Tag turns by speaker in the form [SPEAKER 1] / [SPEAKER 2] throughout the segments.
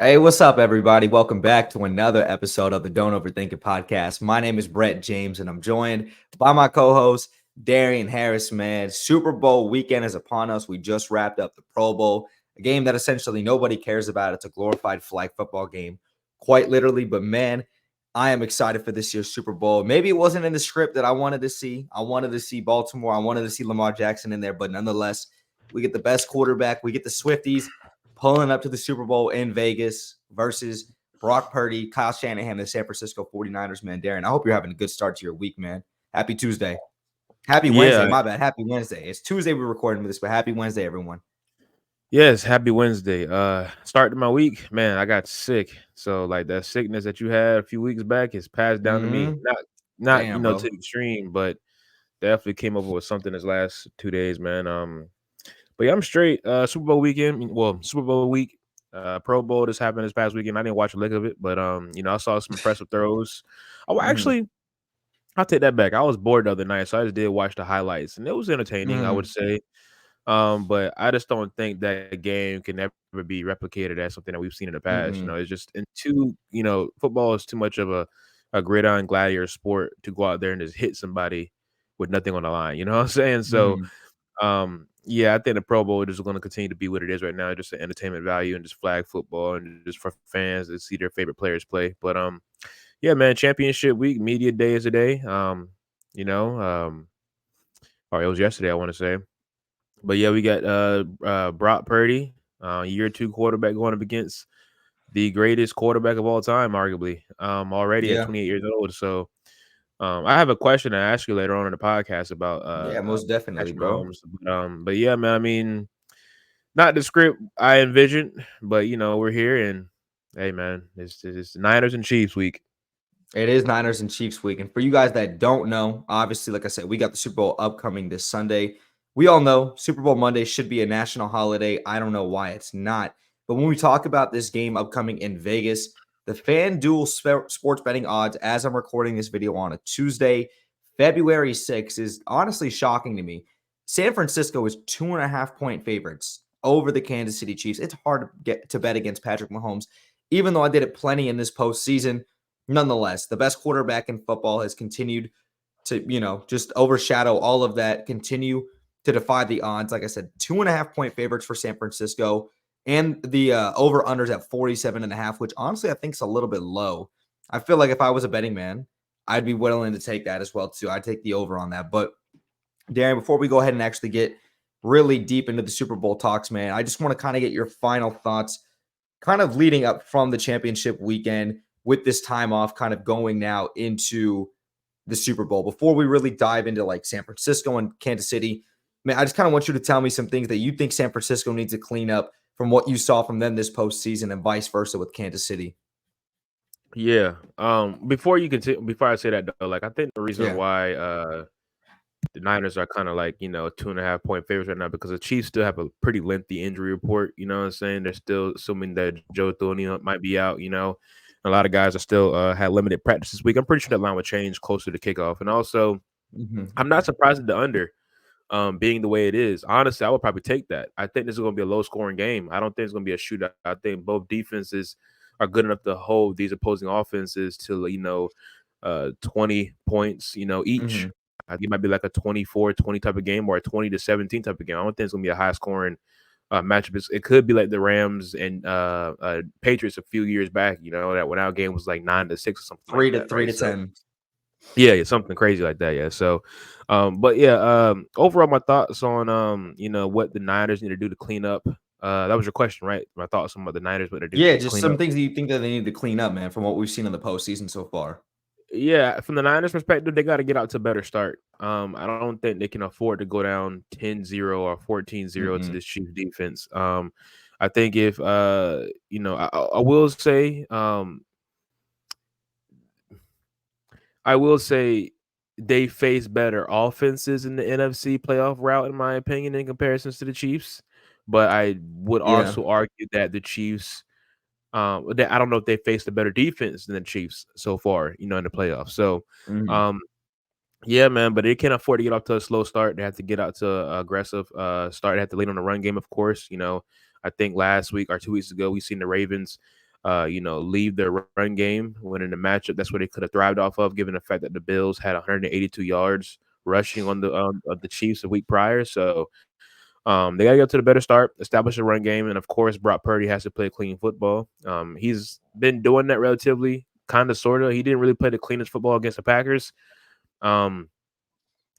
[SPEAKER 1] Hey, what's up, everybody? Welcome back to another episode of the Don't Overthink It Podcast. My name is Brett James, and I'm joined by my co-host, Darian Harris, man. Super Bowl weekend is upon us. We just wrapped up the Pro Bowl, a game that essentially nobody cares about. It's a glorified flag football game, quite literally. But, man, I am excited for this year's Super Bowl. Maybe it wasn't in the script that I wanted to see. I wanted to see Baltimore. I wanted to see Lamar Jackson in there. But nonetheless, we get the best quarterback. We get the Swifties pulling up to the Super Bowl in Vegas versus Brock Purdy, Kyle Shanahan, the San Francisco 49ers, man. Darren, I hope you're having a good start to your week, man. Happy Tuesday. Happy Wednesday.
[SPEAKER 2] Yeah,
[SPEAKER 1] My bad. Happy Wednesday. It's Tuesday we're recording this, but happy Wednesday, everyone.
[SPEAKER 2] yes, happy Wednesday. Starting my week, man, I got sick. So like that sickness that you had a few weeks back is passed down to me.
[SPEAKER 1] Mm-hmm.
[SPEAKER 2] Not
[SPEAKER 1] Damn,
[SPEAKER 2] to
[SPEAKER 1] bro.
[SPEAKER 2] the extreme, but definitely came over with something this last 2 days, man. But yeah, I'm straight. Super Bowl weekend, well, Super Bowl week, Pro Bowl just happened this past weekend. I didn't watch a lick of it, but I saw some impressive throws. Oh,
[SPEAKER 1] Mm-hmm.
[SPEAKER 2] actually, I'll take that back. I was bored the other night, so I just did watch the highlights, and it was entertaining, I
[SPEAKER 1] Mm-hmm.
[SPEAKER 2] would say. But I just don't think that game can never be replicated as something that we've seen in the past.
[SPEAKER 1] Mm-hmm.
[SPEAKER 2] It's just football is too much of a gridiron gladiator sport to go out there and just hit somebody with nothing on the line. You know what I'm saying? So
[SPEAKER 1] Mm-hmm.
[SPEAKER 2] yeah, I think the Pro Bowl is going to continue to be what it is right now, just an entertainment value and just flag football and just for fans to see their favorite players play. But yeah, man, championship week, media day is a day. You know, or it was yesterday, I want to say. But yeah, we got Brock Purdy, year two quarterback going up against the greatest quarterback of all time, arguably. Already at
[SPEAKER 1] Yeah.
[SPEAKER 2] 28 years old. So I have a question to ask you later on in the podcast about
[SPEAKER 1] Yeah, most definitely,
[SPEAKER 2] Patrick
[SPEAKER 1] bro.
[SPEAKER 2] Mahomes. But yeah, man, I mean, not the script I envisioned, but we're here and hey man, it's the Niners and Chiefs week.
[SPEAKER 1] It is Niners and Chiefs week. And for you guys that don't know, obviously, like I said, we got the Super Bowl upcoming this Sunday. We all know Super Bowl Monday should be a national holiday. I don't know why it's not. But when we talk about this game upcoming in Vegas, the FanDuel sports betting odds, as I'm recording this video on a Tuesday, February 6th, is honestly shocking to me. San Francisco is 2.5 point favorites over the Kansas City Chiefs. It's hard to get to bet against Patrick Mahomes, even though I did it plenty in this postseason. Nonetheless, the best quarterback in football has continued to, just overshadow all of that, continue to defy the odds. Like I said, 2.5 point favorites for San Francisco and the over-unders at 47.5, which honestly I think is a little bit low. I feel like if I was a betting man, I'd be willing to take that as well too. I'd take the over on that. But Darren, before we go ahead and actually get really deep into the Super Bowl talks, man, I just want to kind of get your final thoughts kind of leading up from the championship weekend with this time off kind of going now into the Super Bowl. Before we really dive into like San Francisco and Kansas City, man, I just kind of want you to tell me some things that you think San Francisco needs to clean up from what you saw from them this postseason and vice versa with Kansas City.
[SPEAKER 2] Yeah. Before you continue, before I say that though, like I think the reason
[SPEAKER 1] Yeah.
[SPEAKER 2] why the Niners are kind of like 2.5 point favorites right now because the Chiefs still have a pretty lengthy injury report. You know what I'm saying? They're still assuming that Joe Thuney might be out. A lot of guys are still had limited practice this week. I'm pretty sure that line will change closer to kickoff. And also,
[SPEAKER 1] Mm-hmm.
[SPEAKER 2] I'm not surprised at the under being the way it is. Honestly, I would probably take that. I think this is going to be a low scoring game. I don't think it's going to be a shootout. I think both defenses are good enough to hold these opposing offenses to 20 points each.
[SPEAKER 1] Mm-hmm.
[SPEAKER 2] I think it might be like a 24-20 type of game or a 20-17 type of game. I don't think it's going to be a high scoring matchup. It could be like the Rams and Patriots a few years back, that when our game was like 9-6 or something like
[SPEAKER 1] Three to
[SPEAKER 2] that,
[SPEAKER 1] three
[SPEAKER 2] right?
[SPEAKER 1] to
[SPEAKER 2] So
[SPEAKER 1] 10.
[SPEAKER 2] yeah, something crazy like that. Yeah. So, but yeah, overall, my thoughts on what the Niners need to do to clean up. That was your question, right? My thoughts on what the Niners what they do
[SPEAKER 1] Yeah,
[SPEAKER 2] to
[SPEAKER 1] just
[SPEAKER 2] clean
[SPEAKER 1] some
[SPEAKER 2] up.
[SPEAKER 1] things that you think that they need to clean up, man, from what we've seen in the postseason so far.
[SPEAKER 2] Yeah, from the Niners perspective, they got to get out to a better start. I don't think they can afford to go down 10-0 or 14-0 to
[SPEAKER 1] Mm-hmm.
[SPEAKER 2] this Chiefs defense. I think if I will say they face better offenses in the NFC playoff route, in my opinion, in comparisons to the Chiefs. But I would
[SPEAKER 1] Yeah.
[SPEAKER 2] also argue that the Chiefs, that I don't know if they faced a better defense than the Chiefs so far, in the playoffs. So,
[SPEAKER 1] Mm-hmm.
[SPEAKER 2] um, yeah, man, but they can't afford to get off to a slow start. They have to get out to an aggressive start. They have to lean on the run game, of course. I think last week or 2 weeks ago, we seen the Ravens leave their run game when in the matchup. That's what they could have thrived off of, given the fact that the Bills had 182 yards rushing on the of the Chiefs a week prior. So they got to get to the better start, establish a run game, and of course, Brock Purdy has to play clean football. He's been doing that relatively, kind of, sort of. He didn't really play the cleanest football against the Packers. Um,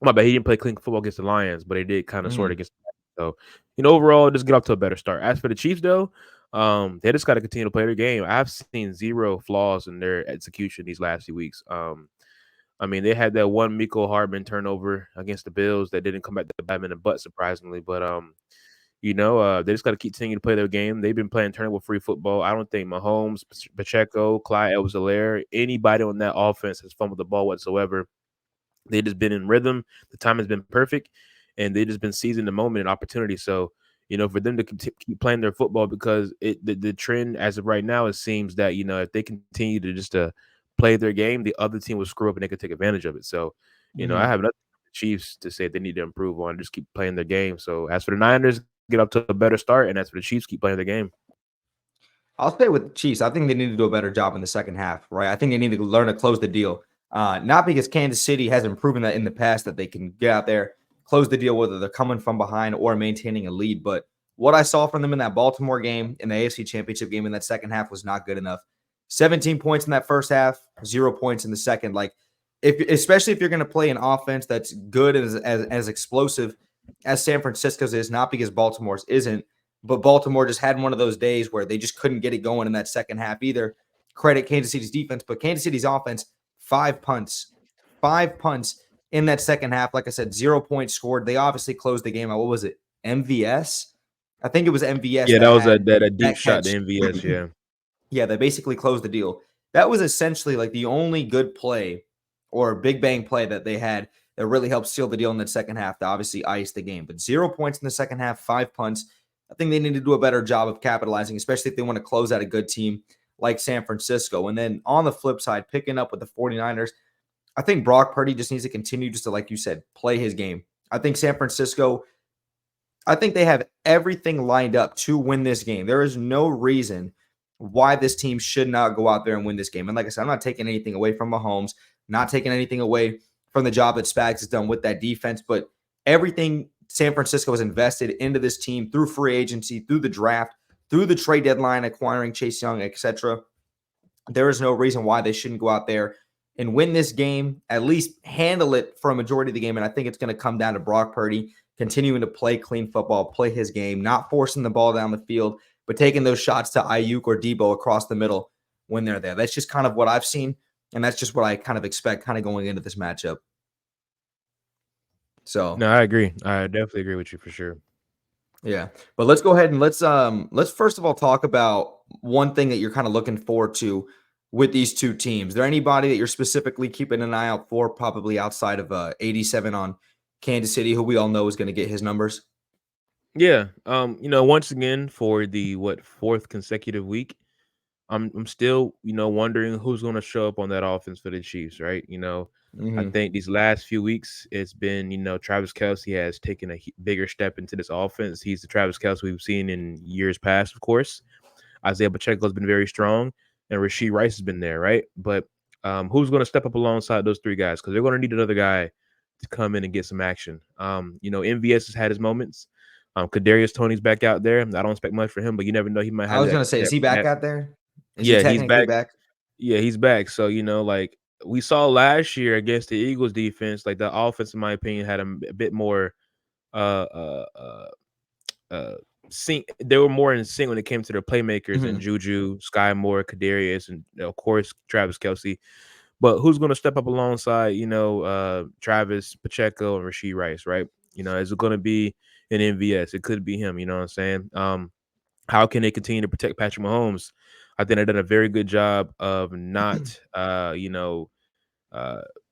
[SPEAKER 2] my bad, he didn't play clean football against the Lions, but he did kind of sort of against. So, overall, just get off to a better start. As for the Chiefs, though, they just got to continue to play their game. I've seen zero flaws in their execution these last few weeks. I mean, they had that one Miko Hardman turnover against the Bills that didn't come back to bite them in the butt, surprisingly. But they just got to continue to play their game. They've been playing turnover-free football. I don't think Mahomes, Pacheco, Clyde Edwards-Helaire, anybody on that offense has fumbled the ball whatsoever. They just been in rhythm. The time has been perfect, and they just been seizing the moment and opportunity. So, for them to keep playing their football, because the trend as of right now, it seems that if they continue to just play their game, the other team will screw up and they could take advantage of it. So, I have nothing for the Chiefs to say they need to improve on. Just keep playing their game. So, as for the Niners, get up to a better start, and as for the Chiefs, keep playing their game.
[SPEAKER 1] I'll stay with the Chiefs. I think they need to do a better job in the second half, right? I think they need to learn to close the deal. Not because Kansas City hasn't proven that in the past that they can get out there, close the deal, whether they're coming from behind or maintaining a lead. But what I saw from them in that Baltimore game, in the AFC Championship game in that second half, was not good enough. 17 points in that first half, 0 points in the second. Like, especially if you're going to play an offense that's good and as explosive as San Francisco's is, not because Baltimore's isn't, but Baltimore just had one of those days where they just couldn't get it going in that second half either. Credit Kansas City's defense, but Kansas City's offense, 5 punts in that second half. Like I said, 0 points scored. They obviously closed the game out. What was it? MVS? I think it was MVS.
[SPEAKER 2] Yeah,
[SPEAKER 1] that
[SPEAKER 2] that was
[SPEAKER 1] had
[SPEAKER 2] a deep
[SPEAKER 1] that
[SPEAKER 2] shot
[SPEAKER 1] catch.
[SPEAKER 2] to MVS. Yeah.
[SPEAKER 1] Yeah, they basically closed the deal. That was essentially like the only good play or big bang play that they had that really helped seal the deal in the second half to obviously ice the game. But 0 points in the second half, 5 punts. I think they need to do a better job of capitalizing, especially if they want to close out a good team like San Francisco. And then on the flip side, picking up with the 49ers, I think Brock Purdy just needs to continue just to, like you said, play his game. I think San Francisco, I think they have everything lined up to win this game. There is no reason why this team should not go out there and win this game. And like I said, I'm not taking anything away from Mahomes, not taking anything away from the job that Spags has done with that defense, but everything San Francisco has invested into this team through free agency, through the draft, through the trade deadline, acquiring Chase Young, etc. There is no reason why they shouldn't go out there and win this game, at least handle it for a majority of the game. And I think it's going to come down to Brock Purdy continuing to play clean football, play his game, not forcing the ball down the field, but taking those shots to Ayuk or Debo across the middle when they're there. That's just kind of what I've seen, and that's just what I kind of expect kind of going into this matchup. So
[SPEAKER 2] No, I agree. I definitely agree with you for sure.
[SPEAKER 1] yeah, but let's go ahead and let's first of all talk about one thing that you're kind of looking forward to with these two teams. Is there anybody that you're specifically keeping an eye out for, probably outside of 87 on Kansas City, who we all know is going to get his numbers?
[SPEAKER 2] Yeah. Once again for the fourth consecutive week, I'm still, wondering who's gonna show up on that offense for the Chiefs, right? I
[SPEAKER 1] Mm-hmm.
[SPEAKER 2] think these last few weeks it's been, Travis Kelce has taken a bigger step into this offense. He's the Travis Kelce we've seen in years past, of course. Isaiah Pacheco has been very strong, and Rashee Rice has been there, right? But who's gonna step up alongside those three guys? Because they're gonna need another guy to come in and get some action. MVS has had his moments. Kadarius Toney's back out there. I don't expect much for him, but you never know. He might
[SPEAKER 1] I
[SPEAKER 2] have
[SPEAKER 1] was
[SPEAKER 2] that.
[SPEAKER 1] going to say, is he back out there? Is he
[SPEAKER 2] Yeah, he's
[SPEAKER 1] technically
[SPEAKER 2] back.
[SPEAKER 1] back?
[SPEAKER 2] Yeah, he's back. So, like we saw last year against the Eagles defense, like the offense, in my opinion, had a bit more uh uh uh uh sync. They were more in sync when it came to their playmakers and
[SPEAKER 1] Mm-hmm.
[SPEAKER 2] Juju, Sky Moore, Kadarius, and of course Travis Kelce. But who's gonna step up alongside, Travis Pacheco and Rashee Rice, right? Is it gonna be an MVS? It could be him, you know what I'm saying? How can they continue to protect Patrick Mahomes? I think they've done a very good job of not, uh,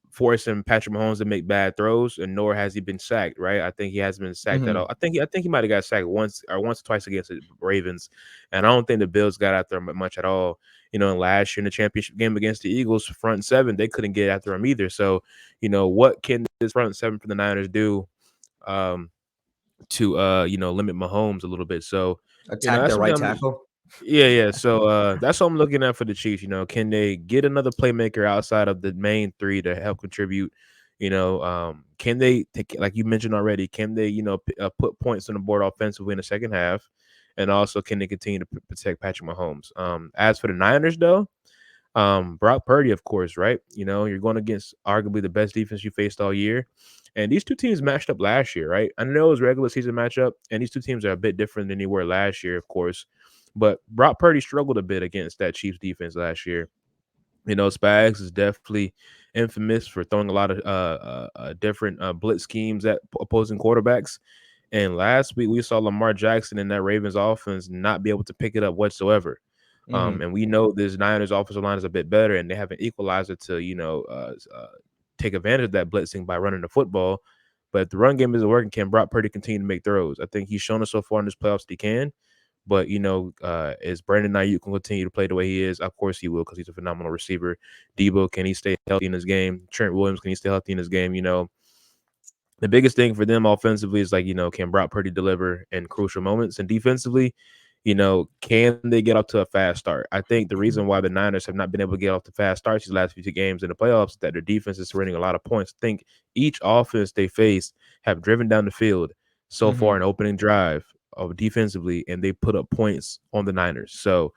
[SPEAKER 2] forcing Patrick Mahomes to make bad throws, and nor has he been sacked. Right? I think he hasn't been sacked at
[SPEAKER 1] Mm-hmm.
[SPEAKER 2] all. I think he might have got sacked once or twice against the Ravens, and I don't think the Bills got after him much at all. And last year in the championship game against the Eagles, front seven, they couldn't get after him either. So, what can this front seven for the Niners do? Um, to limit Mahomes a little bit. So,
[SPEAKER 1] Attack
[SPEAKER 2] that's
[SPEAKER 1] their
[SPEAKER 2] something
[SPEAKER 1] right
[SPEAKER 2] I'm just
[SPEAKER 1] tackle.
[SPEAKER 2] Yeah. So that's what I'm looking at for the Chiefs. Can they get another playmaker outside of the main three to help contribute? Can they take, like you mentioned already? Can they put points on the board offensively in the second half, and also can they continue to protect Patrick Mahomes? As for the Niners, though, Brock Purdy, of course, right? You're going against arguably the best defense you faced all year. And these two teams matched up last year, right? I know it was regular season matchup, and these two teams are a bit different than they were last year, of course. But Brock Purdy struggled a bit against that Chiefs defense last year. Spags is definitely infamous for throwing a lot of different blitz schemes at opposing quarterbacks. And last week we saw Lamar Jackson in that Ravens offense not be able to pick it up whatsoever.
[SPEAKER 1] Mhm.
[SPEAKER 2] And we know this Niners offensive line is a bit better, and they have an equalizer to take advantage of that blitzing by running the football. But if the run game isn't working, can Brock Purdy continue to make throws? I think he's shown us so far in this playoffs that he can. But is Brandon Ayuk can continue to play the way he is? Of course he will, because he's a phenomenal receiver. Debo, can he stay healthy in this game? Trent Williams, can he stay healthy in this game? The biggest thing for them offensively is can Brock Purdy deliver in crucial moments? And defensively, can they get off to a fast start? I think the reason why the Niners have not been able to get off to fast starts these last few games in the playoffs is that their defense is running a lot of points. I think each offense they faced have driven down the field so far
[SPEAKER 1] Mhm.
[SPEAKER 2] in opening drive of defensively, and they put up points on the Niners. So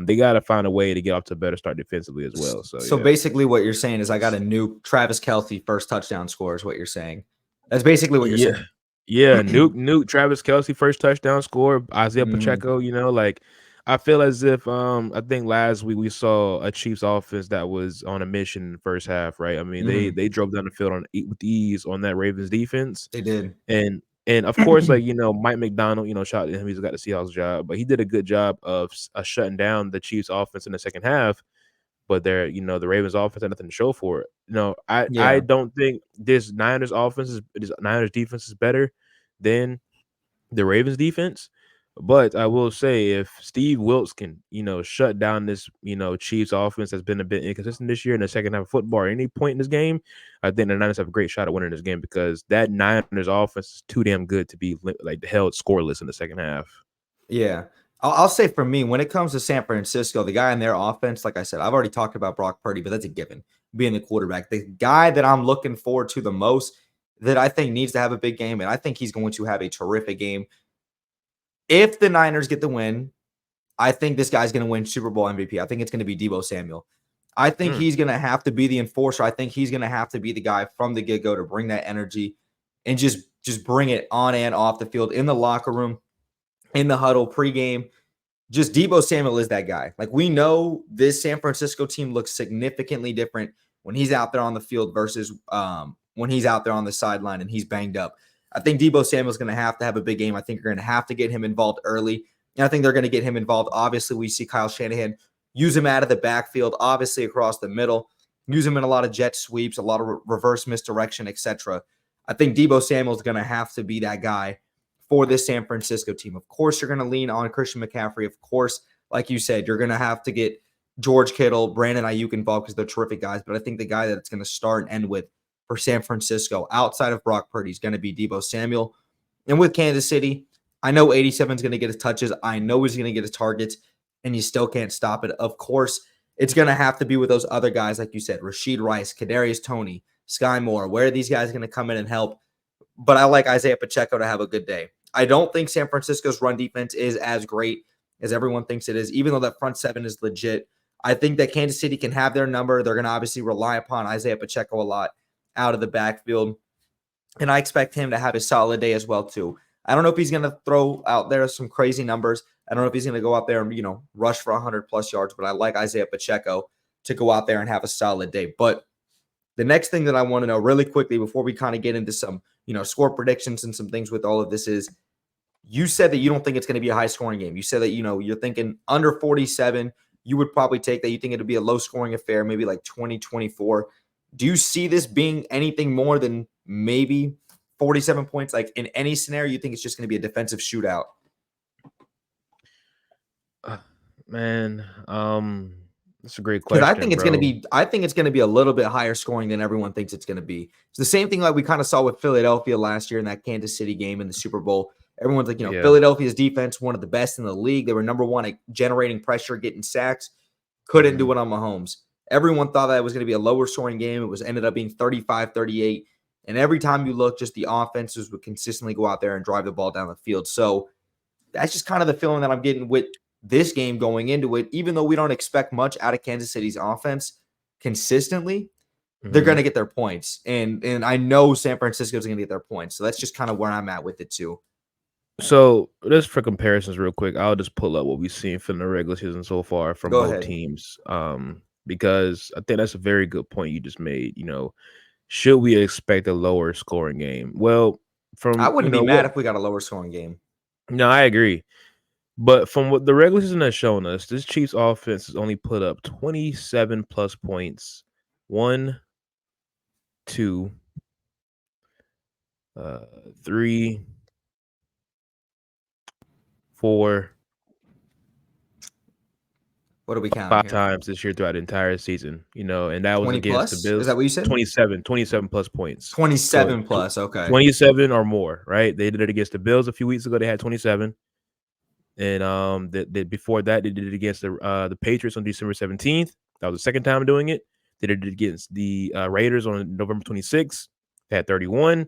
[SPEAKER 2] they got to find a way to get off to a better start defensively as well. So
[SPEAKER 1] So
[SPEAKER 2] yeah.
[SPEAKER 1] basically, what you're saying is I got a new Travis Kelce first touchdown score. Is what you're saying? That's basically what you're
[SPEAKER 2] Yeah.
[SPEAKER 1] saying.
[SPEAKER 2] Yeah, Nuke, Travis Kelce first touchdown score, Isaiah
[SPEAKER 1] Mhm.
[SPEAKER 2] Pacheco, like I feel as if I think last week we saw a Chiefs offense that was on a mission in the first half, right? I mean,
[SPEAKER 1] Mhm.
[SPEAKER 2] they drove down the field with ease on that Ravens defense.
[SPEAKER 1] They did.
[SPEAKER 2] And of course, like, Mike McDonald, shout out to him, he's got the Seahawks job, but he did a good job of shutting down the Chiefs offense in the second half. But the Ravens offense had nothing to show for it. I
[SPEAKER 1] Yeah.
[SPEAKER 2] don't think this Niners defense is better than the Ravens defense. But I will say, if Steve Wilkes can, shut down this, Chiefs offense that's been a bit inconsistent this year in the second half of football or any point in this game, I think the Niners have a great shot at winning this game, because that Niners offense is too damn good to be like held scoreless in the second half.
[SPEAKER 1] Yeah. I'll say for me, when it comes to San Francisco, the guy in their offense, like I said, I've already talked about Brock Purdy, but that's a given, being the quarterback. The guy that I'm looking forward to the most, that I think needs to have a big game, and I think he's going to have a terrific game. If the Niners get the win, I think this guy's going to win Super Bowl MVP. I think it's going to be Debo Samuel. I think
[SPEAKER 2] Mm.
[SPEAKER 1] he's going to have to be the enforcer. I think he's going to have to be the guy from the get-go to bring that energy and just bring it on and off the field, in the locker room, in the huddle, pregame. Just Debo Samuel is that guy. Like, we know this San Francisco team looks significantly different when he's out there on the field versus when he's out there on the sideline and he's banged up. I think Debo Samuel's going to have a big game. I think you're going to have to get him involved early. And I think they're going to get him involved. Obviously, we see Kyle Shanahan use him out of the backfield, obviously across the middle, use him in a lot of jet sweeps, a lot of reverse misdirection, etc. I think Debo Samuel's going to have to be that guy for this San Francisco team. Of course, you're going to lean on Christian McCaffrey. Of course, like you said, you're going to have to get George Kittle, Brandon Ayuk involved, because they're terrific guys. But I think the guy that's going to start and end with for San Francisco, outside of Brock Purdy, is going to be Debo Samuel. And with Kansas City, I know 87 is going to get his touches. I know he's going to get his targets, and you still can't stop it. Of course, it's going to have to be with those other guys, like you said, Rashid Rice, Kadarius Toney, Sky Moore. Where are these guys going to come in and help? But I like Isaiah Pacheco to have a good day. I don't think San Francisco's run defense is as great as everyone thinks it is, even though that front seven is legit. I think that Kansas City can have their number. They're going to obviously rely upon Isaiah Pacheco a lot out of the backfield. And I expect him to have a solid day as well, too. I don't know if he's going to throw out there some crazy numbers. I don't know if he's going to go out there and, rush for 100-plus yards, but I like Isaiah Pacheco to go out there and have a solid day. But the next thing that I want to know really quickly before we kind of get into some, score predictions and some things with all of this is, you said that you don't think it's going to be a high scoring game. You said that, you're thinking under 47. You would probably take that. You think it'll be a low scoring affair, maybe like 20-24. Do you see this being anything more than maybe 47 points? Like, in any scenario, you think it's just going to be a defensive shootout?
[SPEAKER 2] Man, that's a great
[SPEAKER 1] Because
[SPEAKER 2] question, bro.
[SPEAKER 1] I think it's going to be a little bit higher scoring than everyone thinks it's going to be. It's the same thing like we kind of saw with Philadelphia last year in that Kansas City game in the Super Bowl. Everyone's like,
[SPEAKER 2] Yeah.
[SPEAKER 1] Philadelphia's defense, one of the best in the league. They were number one at generating pressure, getting sacks. Couldn't do it on Mahomes. Everyone thought that it was going to be a lower scoring game. It ended up being 35-38. And every time you look, just the offenses would consistently go out there and drive the ball down the field. So that's just kind of the feeling that I'm getting with this game going into it. Even though we don't expect much out of Kansas City's offense consistently, they're going to get their points. And I know San Francisco's going to get their points. So that's just kind of where I'm at with it too.
[SPEAKER 2] So just for comparisons real quick, I'll just pull up what we've seen from the regular season so far from
[SPEAKER 1] Go
[SPEAKER 2] both
[SPEAKER 1] ahead.
[SPEAKER 2] teams. Because I think that's a very good point you just made. Should we expect a lower scoring game? Well,
[SPEAKER 1] I
[SPEAKER 2] from
[SPEAKER 1] wouldn't be mad if we got a lower scoring game.
[SPEAKER 2] No, I agree. But from what the regular season has shown us, this Chiefs offense has only put up 27 plus points. 1, 2, 3, 4,
[SPEAKER 1] What are we counting
[SPEAKER 2] 5
[SPEAKER 1] here?
[SPEAKER 2] times this year throughout the entire season, and that was
[SPEAKER 1] 20
[SPEAKER 2] against the
[SPEAKER 1] plus?
[SPEAKER 2] Bills.
[SPEAKER 1] Is that what you said?
[SPEAKER 2] 27 plus points.
[SPEAKER 1] 27
[SPEAKER 2] So,
[SPEAKER 1] plus. Okay.
[SPEAKER 2] 27 or more, right? They did it against the Bills a few weeks ago. They had 27. And before that, they did it against the Patriots on December 17th. That was the second time doing it. They did it against the Raiders on November 26th. They had 31.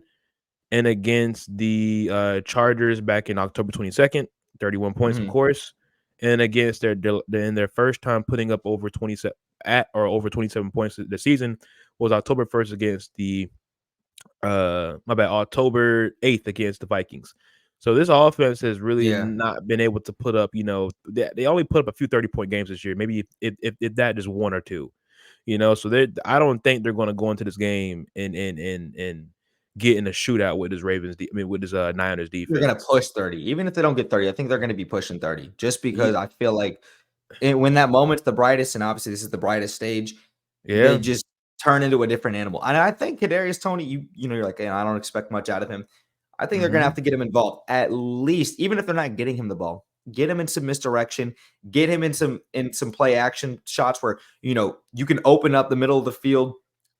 [SPEAKER 2] And against the Chargers back in October 22nd, 31 points, of course. And against their first time putting up over 27 over 27 points this season was October 1st against the October 8th against the Vikings. So this offense has really not been able to put up, they only put up a few 30-point games this year. Maybe if that just one or two, so I don't think they're going to go into this game and get in a shootout with this Niners defense.
[SPEAKER 1] They're going to push 30. Even if they don't get 30, I think they're going to be pushing 30 just because I feel like when that moment's the brightest, and obviously this is the brightest stage, they just turn into a different animal. And I think Kadarius Toney, you're like, I don't expect much out of him. I think they're going to have to get him involved at least, even if they're not getting him the ball. Get him in some misdirection. Get him in some play action shots where you can open up the middle of the field,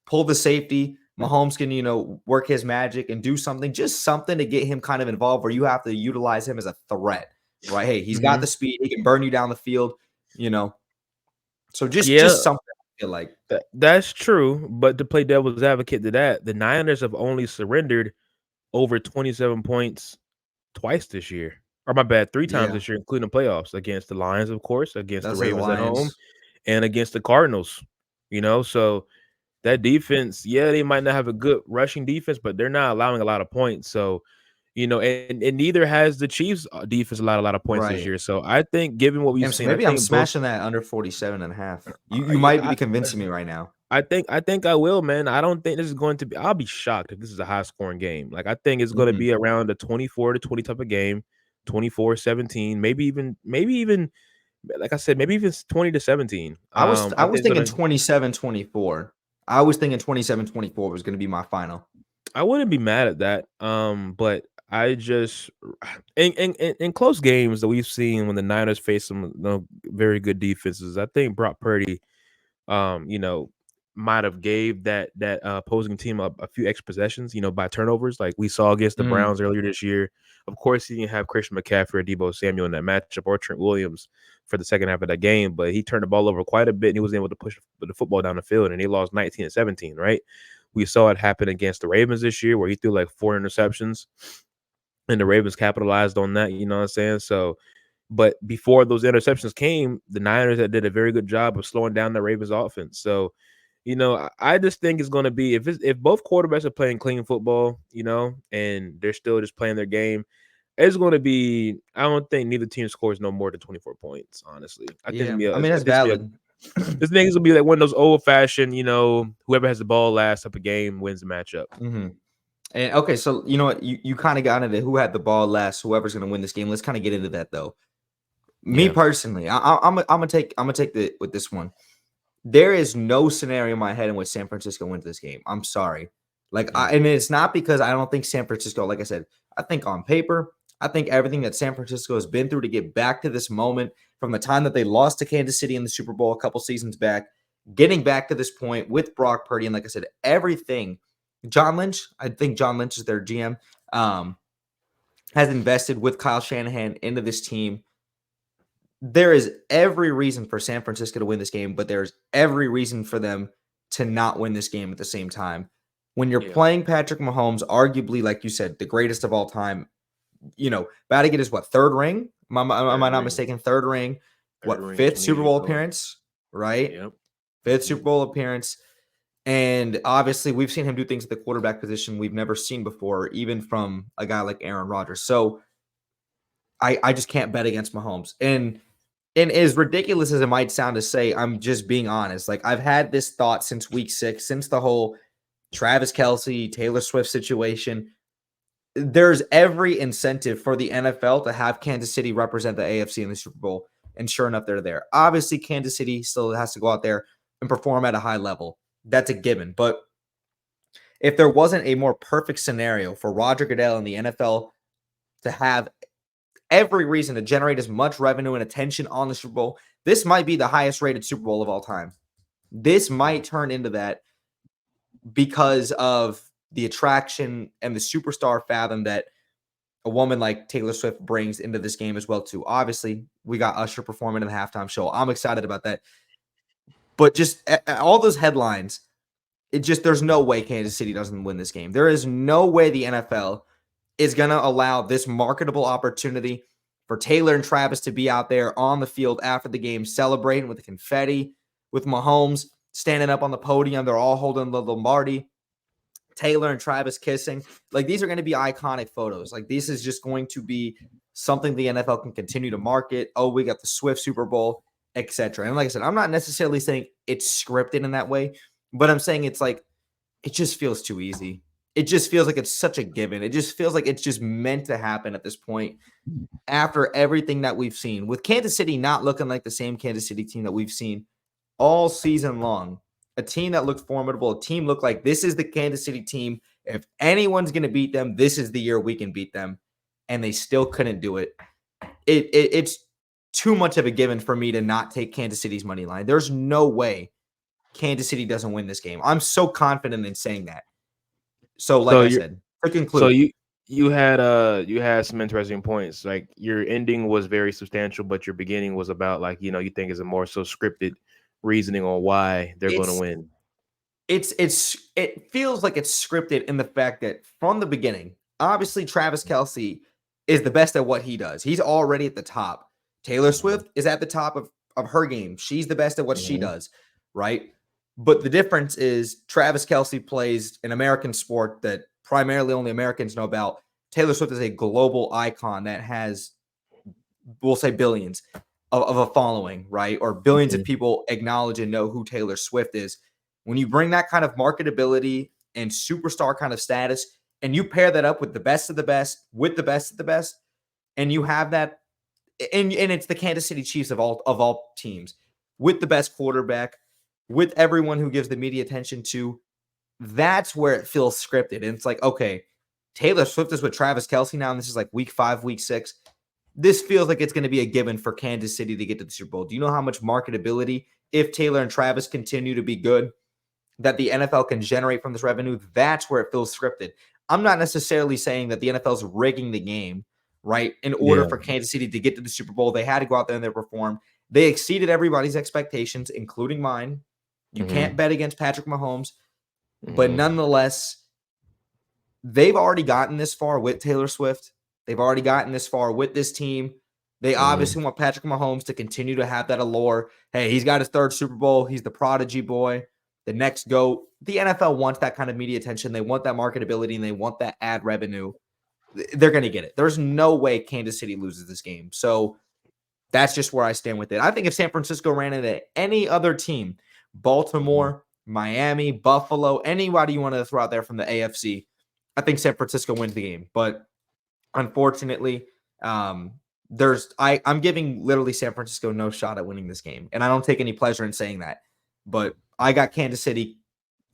[SPEAKER 1] pull the safety. Mahomes can work his magic and do something, just something to get him kind of involved where you have to utilize him as a threat, right? Hey, he's got the speed. He can burn you down the field. So just something. I feel like
[SPEAKER 2] that's true. But to play devil's advocate to that, the Niners have only surrendered over 27 points twice this year. Or my bad, 3 times this year, including the playoffs against the Lions, of course, against the Ravens at home, and against the Cardinals. So that defense, they might not have a good rushing defense, but they're not allowing a lot of points. So, and neither has the Chiefs defense allowed a lot of points this year. So I think given what we've seen,
[SPEAKER 1] maybe I'm smashing that under 47.5. You might be convincing me right now.
[SPEAKER 2] I think I will, man. I don't think this is going to be. I'll be shocked if this is a high scoring game. Like I think it's going to be around a 24-20 type of game, 24-17, maybe even like I said, maybe even 20-17.
[SPEAKER 1] I was thinking 27-24. I was thinking 27-24 was going to be my final.
[SPEAKER 2] I wouldn't be mad at that. But I just in close games that we've seen when the Niners face some very good defenses, I think Brock Purdy, might have gave that opposing team a few extra possessions, by turnovers, like we saw against the Browns earlier this year. Of course, he didn't have Christian McCaffrey or Deebo Samuel in that matchup or Trent Williams for the second half of that game, but he turned the ball over quite a bit and he was able to push the football down the field, and they lost 19-17, right? We saw it happen against the Ravens this year where he threw like 4 interceptions and the Ravens capitalized on that, you know what I'm saying? So, but before those interceptions came, the Niners did a very good job of slowing down the Ravens offense. So, I just think it's going to be if both quarterbacks are playing clean football, and they're still just playing their game, it's going to be. I don't think neither team scores no more than 24 points. Honestly, I think
[SPEAKER 1] that's valid.
[SPEAKER 2] This thing is gonna be like one of those old fashioned, whoever has the ball last type of game wins the matchup.
[SPEAKER 1] And okay, so you know what, you kind of got into who had the ball last, whoever's going to win this game. Let's kind of get into that though. Me personally, I'm gonna take with this one. There is no scenario in my head in which San Francisco wins this game. I'm sorry. And it's not because I don't think San Francisco, like I said, I think on paper, I think everything that San Francisco has been through to get back to this moment from the time that they lost to Kansas City in the Super Bowl a couple seasons back, getting back to this point with Brock Purdy. And like I said, everything, I think John Lynch is their GM. has invested with Kyle Shanahan into this team. There is every reason for San Francisco to win this game, but there's every reason for them to not win this game at the same time. When you're
[SPEAKER 2] Yeah.
[SPEAKER 1] playing Patrick Mahomes, arguably, like you said, the greatest of all time, about to get his third ring? Am I
[SPEAKER 2] Third
[SPEAKER 1] not
[SPEAKER 2] ring.
[SPEAKER 1] mistaken? Third ring.
[SPEAKER 2] Third
[SPEAKER 1] What,
[SPEAKER 2] ring at
[SPEAKER 1] fifth
[SPEAKER 2] 28
[SPEAKER 1] Super
[SPEAKER 2] years
[SPEAKER 1] Bowl
[SPEAKER 2] old.
[SPEAKER 1] appearance? Right?
[SPEAKER 2] Yep.
[SPEAKER 1] Fifth Super Bowl appearance. And obviously, we've seen him do things at the quarterback position we've never seen before, even from a guy like Aaron Rodgers. So I just can't bet against Mahomes. And as ridiculous as it might sound to say, I'm just being honest. Like, I've had this thought since week 6, since the whole Travis Kelce, Taylor Swift situation. There's every incentive for the NFL to have Kansas City represent the AFC in the Super Bowl. And sure enough, they're there. Obviously, Kansas City still has to go out there and perform at a high level. That's a given. But if there wasn't a more perfect scenario for Roger Goodell and the NFL to have every reason to generate as much revenue and attention on the Super Bowl, this might be the highest rated Super Bowl of all time. This might turn into that because of the attraction and the superstar fathom that a woman like Taylor Swift brings into this game as well too. Obviously, we got Usher performing in the halftime show. I'm excited about that. But just all those headlines, there's no way Kansas City doesn't win this game. There is no way the NFL is going to allow this marketable opportunity for Taylor and Travis to be out there on the field after the game, celebrating with the confetti, with Mahomes standing up on the podium. They're all holding the Lombardi. Taylor and Travis kissing. Like, these are going to be iconic photos. Like, this is just going to be something the NFL can continue to market. Oh, we got the Swift Super Bowl, etc. And like I said, I'm not necessarily saying it's scripted in that way, but I'm saying it's like, it just feels too easy. It just feels like it's such a given. It just feels like it's just meant to happen at this point after everything that we've seen. With Kansas City not looking like the same Kansas City team that we've seen all season long. A team that looked formidable. A team looked like this is the Kansas City team. If anyone's going to beat them, this is the year we can beat them. And they still couldn't do it. It's too much of a given for me to not take Kansas City's money line. There's no way Kansas City doesn't win this game. I'm so confident in saying that. So, like I said, to conclude.
[SPEAKER 2] So you had some interesting points. Like, your ending was very substantial, but your beginning was about, like, you think it's a more so scripted reasoning on why they're going to win.
[SPEAKER 1] It feels like it's scripted in the fact that from the beginning, obviously Travis Kelce is the best at what he does. He's already at the top. Taylor Swift is at the top of her game. She's the best at what she does, right? But the difference is Travis Kelce plays an American sport that primarily only Americans know about. Taylor Swift is a global icon that has, we'll say, billions of a following, right? Or billions of people acknowledge and know who Taylor Swift is. When you bring that kind of marketability and superstar kind of status, and you pair that up with the best of the best, with the best of the best, and you have that, and it's the Kansas City Chiefs of all teams, with the best quarterback, with everyone who gives the media attention to, that's where it feels scripted. And it's like, okay, Taylor Swift is with Travis Kelce now, and this is like week 5, week 6. This feels like it's going to be a given for Kansas City to get to the Super Bowl. Do you know how much marketability, if Taylor and Travis continue to be good, that the NFL can generate from this revenue? That's where it feels scripted. I'm not necessarily saying that the NFL is rigging the game, right? In order for Kansas City to get to the Super Bowl, they had to go out there and they perform. They exceeded everybody's expectations, including mine. You can't bet against Patrick Mahomes. But nonetheless, they've already gotten this far with Taylor Swift. They've already gotten this far with this team. They obviously want Patrick Mahomes to continue to have that allure. Hey, he's got his 3rd Super Bowl. He's the prodigy boy, the next GOAT. The NFL wants that kind of media attention. They want that marketability, and they want that ad revenue. They're going to get it. There's no way Kansas City loses this game. So that's just where I stand with it. I think if San Francisco ran into any other team, Baltimore, Miami, Buffalo, anybody you want to throw out there from the AFC, I think San Francisco wins the game. But unfortunately, I'm giving literally San Francisco no shot at winning this game. And I don't take any pleasure in saying that. But I got Kansas City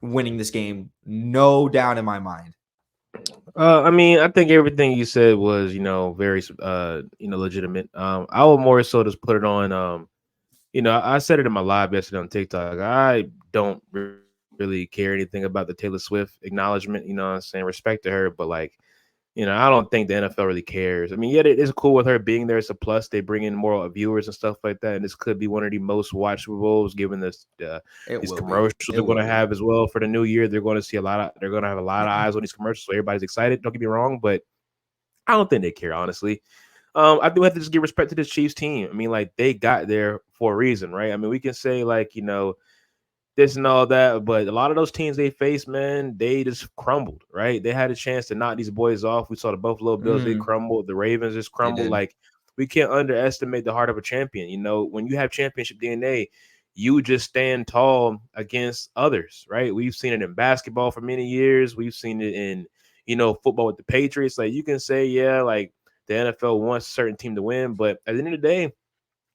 [SPEAKER 1] winning this game, no doubt in my mind.
[SPEAKER 2] I mean, I think everything you said was, very, legitimate. I would more so just put it on, I said it in my live yesterday on TikTok. I don't really care anything about the Taylor Swift acknowledgement, you know what I'm saying? Respect to her, but, like, I don't think the NFL really cares. I mean, yeah, it is cool with her being there. It's a plus. They bring in more viewers and stuff like that, and this could be one of the most watched Super Bowls given
[SPEAKER 1] It
[SPEAKER 2] these
[SPEAKER 1] will be.
[SPEAKER 2] commercials
[SPEAKER 1] It
[SPEAKER 2] they're going
[SPEAKER 1] will
[SPEAKER 2] to
[SPEAKER 1] be.
[SPEAKER 2] have as well for the new year. They're going to see they're going to have a lot of eyes on these commercials, so everybody's excited. Don't get me wrong, but I don't think they care honestly. I do have to just give respect to this Chiefs team. I mean, like they got there for a reason, right? I mean, we can say like this and all that, but a lot of those teams they faced, man, they just crumbled, right? They had a chance to knock these boys off. We saw the Buffalo Bills, they
[SPEAKER 1] Mhm.
[SPEAKER 2] crumbled. The Ravens just
[SPEAKER 1] They
[SPEAKER 2] crumbled.
[SPEAKER 1] did.
[SPEAKER 2] Like, we can't underestimate the heart of a champion. When you have championship DNA, you just stand tall against others, right? We've seen it in basketball for many years. We've seen it in, football with the Patriots. Like, you can say, yeah, like the NFL wants a certain team to win, but at the end of the day,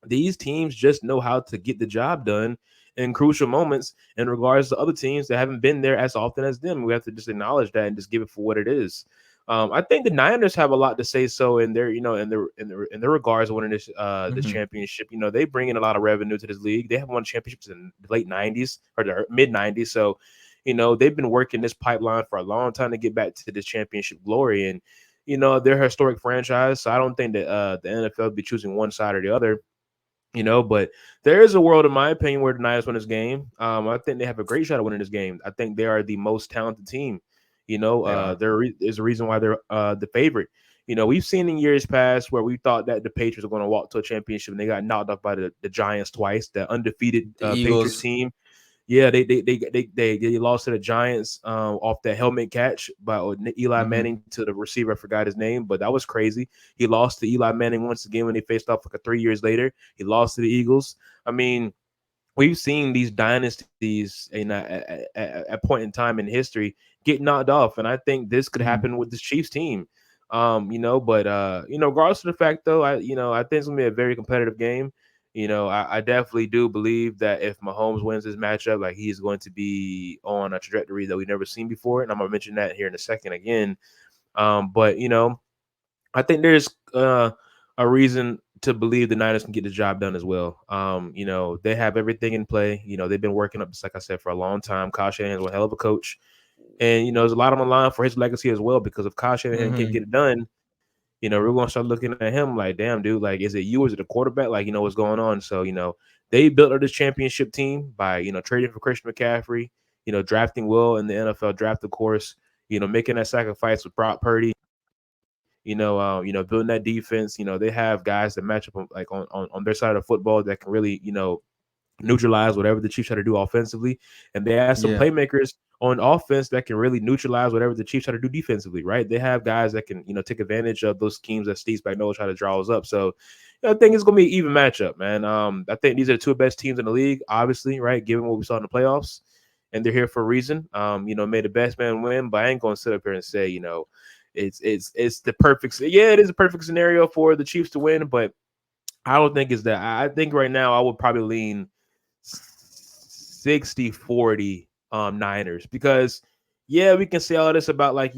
[SPEAKER 2] these teams just know how to get the job done in crucial moments in regards to other teams that haven't been there as often as them. We have to just acknowledge that and just give it for what it is. I think the Niners have a lot to say so in their, in their regards to winning this
[SPEAKER 1] Mhm.
[SPEAKER 2] championship. They bring in a lot of revenue to this league. They have won championships in the late '90s or the mid '90s, so they've been working this pipeline for a long time to get back to this championship glory. And they're a historic franchise, so I don't think that the NFL will be choosing one side or the other. But there is a world, in my opinion, where the Niners win this game. I think they have a great shot at winning this game. I think they are the most talented team.
[SPEAKER 1] They are.
[SPEAKER 2] There is a reason why they're the favorite. We've seen in years past where we thought that the Patriots were going to walk to a championship and they got knocked off by the Giants twice, the undefeated
[SPEAKER 1] The
[SPEAKER 2] Patriots
[SPEAKER 1] Eagles.
[SPEAKER 2] team. Yeah, they lost to the Giants off that helmet catch by Eli
[SPEAKER 1] Mhm.
[SPEAKER 2] Manning to the receiver. I forgot his name, but that was crazy. He lost to Eli Manning once again when they faced off like 3 years later. He lost to the Eagles. I mean, we've seen these dynasties at point in time in history get knocked off, and I think this could
[SPEAKER 1] Mhm.
[SPEAKER 2] happen with this Chiefs team. But regardless of the fact though, I think it's gonna be a very competitive game. I definitely do believe that if Mahomes wins this matchup, like he's going to be on a trajectory that we've never seen before, and I'm gonna mention that here in a second again. But I think there's a reason to believe the Niners can get the job done as well. They have everything in play. They've been working up, just like I said, for a long time. Kyle Shanahan's a hell of a coach. And, there's a lot on the line for his legacy as well, because if Kyle Shanahan can't
[SPEAKER 1] Mhm.
[SPEAKER 2] get it done, we're going to start looking at him like, damn, dude, like, is it you? Is it a quarterback? Like, what's going on? So, they built up this championship team by, trading for Christian McCaffrey, drafting Will in the NFL draft, of course, making that sacrifice with Brock Purdy, building that defense. They have guys that match up like on their side of the football that can really, neutralize whatever the Chiefs try to do offensively. And they have some
[SPEAKER 1] Yeah.
[SPEAKER 2] playmakers on offense that can really neutralize whatever the Chiefs try to do defensively, right? They have guys that can, take advantage of those schemes that Steve Spagnuolo try to draw us up. So I think it's gonna be an even matchup, man. I think these are the two best teams in the league, obviously, right? Given what we saw in the playoffs. And they're here for a reason. May the best man win, but I ain't gonna sit up here and say, it's the perfect. Yeah, it is a perfect scenario for the Chiefs to win, but I don't think it's that. I think right now I would probably lean 60-40 Niners, because yeah, we can say all this about like,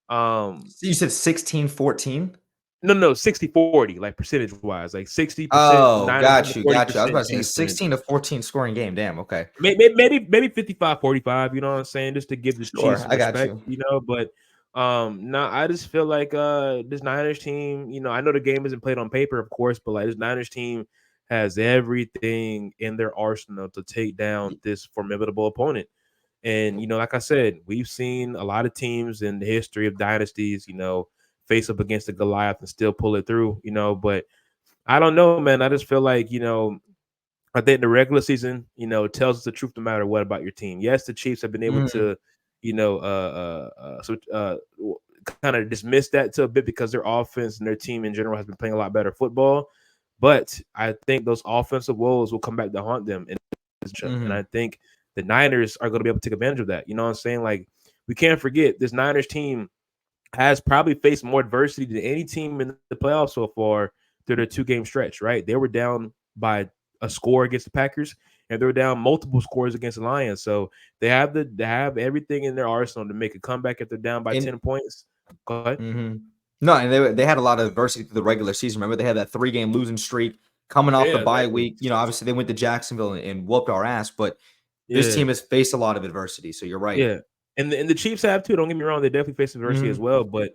[SPEAKER 2] um
[SPEAKER 1] So you said 16-14?
[SPEAKER 2] no 60-40, like percentage wise, like 60%
[SPEAKER 1] Oh,
[SPEAKER 2] Niners win,
[SPEAKER 1] got
[SPEAKER 2] the
[SPEAKER 1] you, got you. I was about
[SPEAKER 2] 40%
[SPEAKER 1] to say a
[SPEAKER 2] Chiefs win.
[SPEAKER 1] 16-14 scoring game. Damn, okay.
[SPEAKER 2] Maybe 55-45, you know what I'm saying? Just to give the Chiefs
[SPEAKER 1] Sure,
[SPEAKER 2] some
[SPEAKER 1] I got
[SPEAKER 2] respect,
[SPEAKER 1] you.
[SPEAKER 2] but no, I just feel like this Niners team, I know the game isn't played on paper, of course, but like this Niners team has everything in their arsenal to take down
[SPEAKER 1] Y
[SPEAKER 2] this formidable opponent. And like I said, we've seen a lot of teams in the history of dynasties, face up against the Goliath and still pull it through, but I don't know, man. I just feel like, I think the regular season, tells us the truth no matter what about your team. Yes, the Chiefs have been able
[SPEAKER 1] Mhm.
[SPEAKER 2] to, kind of dismiss that to a bit because their offense and their team in general has been playing a lot better football. But I think those offensive woes will come back to haunt them in this matchup. And
[SPEAKER 1] Mhm.
[SPEAKER 2] I think the Niners are going to be able to take advantage of that. You know what I'm saying? Like, we can't forget this Niners team has probably faced more adversity than any team in the playoffs so far through their 2-game stretch, right? They were down by a score against the Packers, and they were down multiple scores against the Lions. So they have everything in their arsenal to make a comeback if they're down by
[SPEAKER 1] And
[SPEAKER 2] 10 points. Go ahead.
[SPEAKER 1] mhm. No, and they had a lot of adversity through the regular season. Remember, they had that 3-game losing streak coming off the
[SPEAKER 2] Yeah,
[SPEAKER 1] bye
[SPEAKER 2] exactly.
[SPEAKER 1] week. Obviously, they went to Jacksonville and whooped our ass, but this
[SPEAKER 2] Yeah.
[SPEAKER 1] team has faced a lot of adversity, so you're right.
[SPEAKER 2] Yeah, and the Chiefs have too. Don't get me wrong; they definitely face adversity as
[SPEAKER 1] Mhm.
[SPEAKER 2] well. But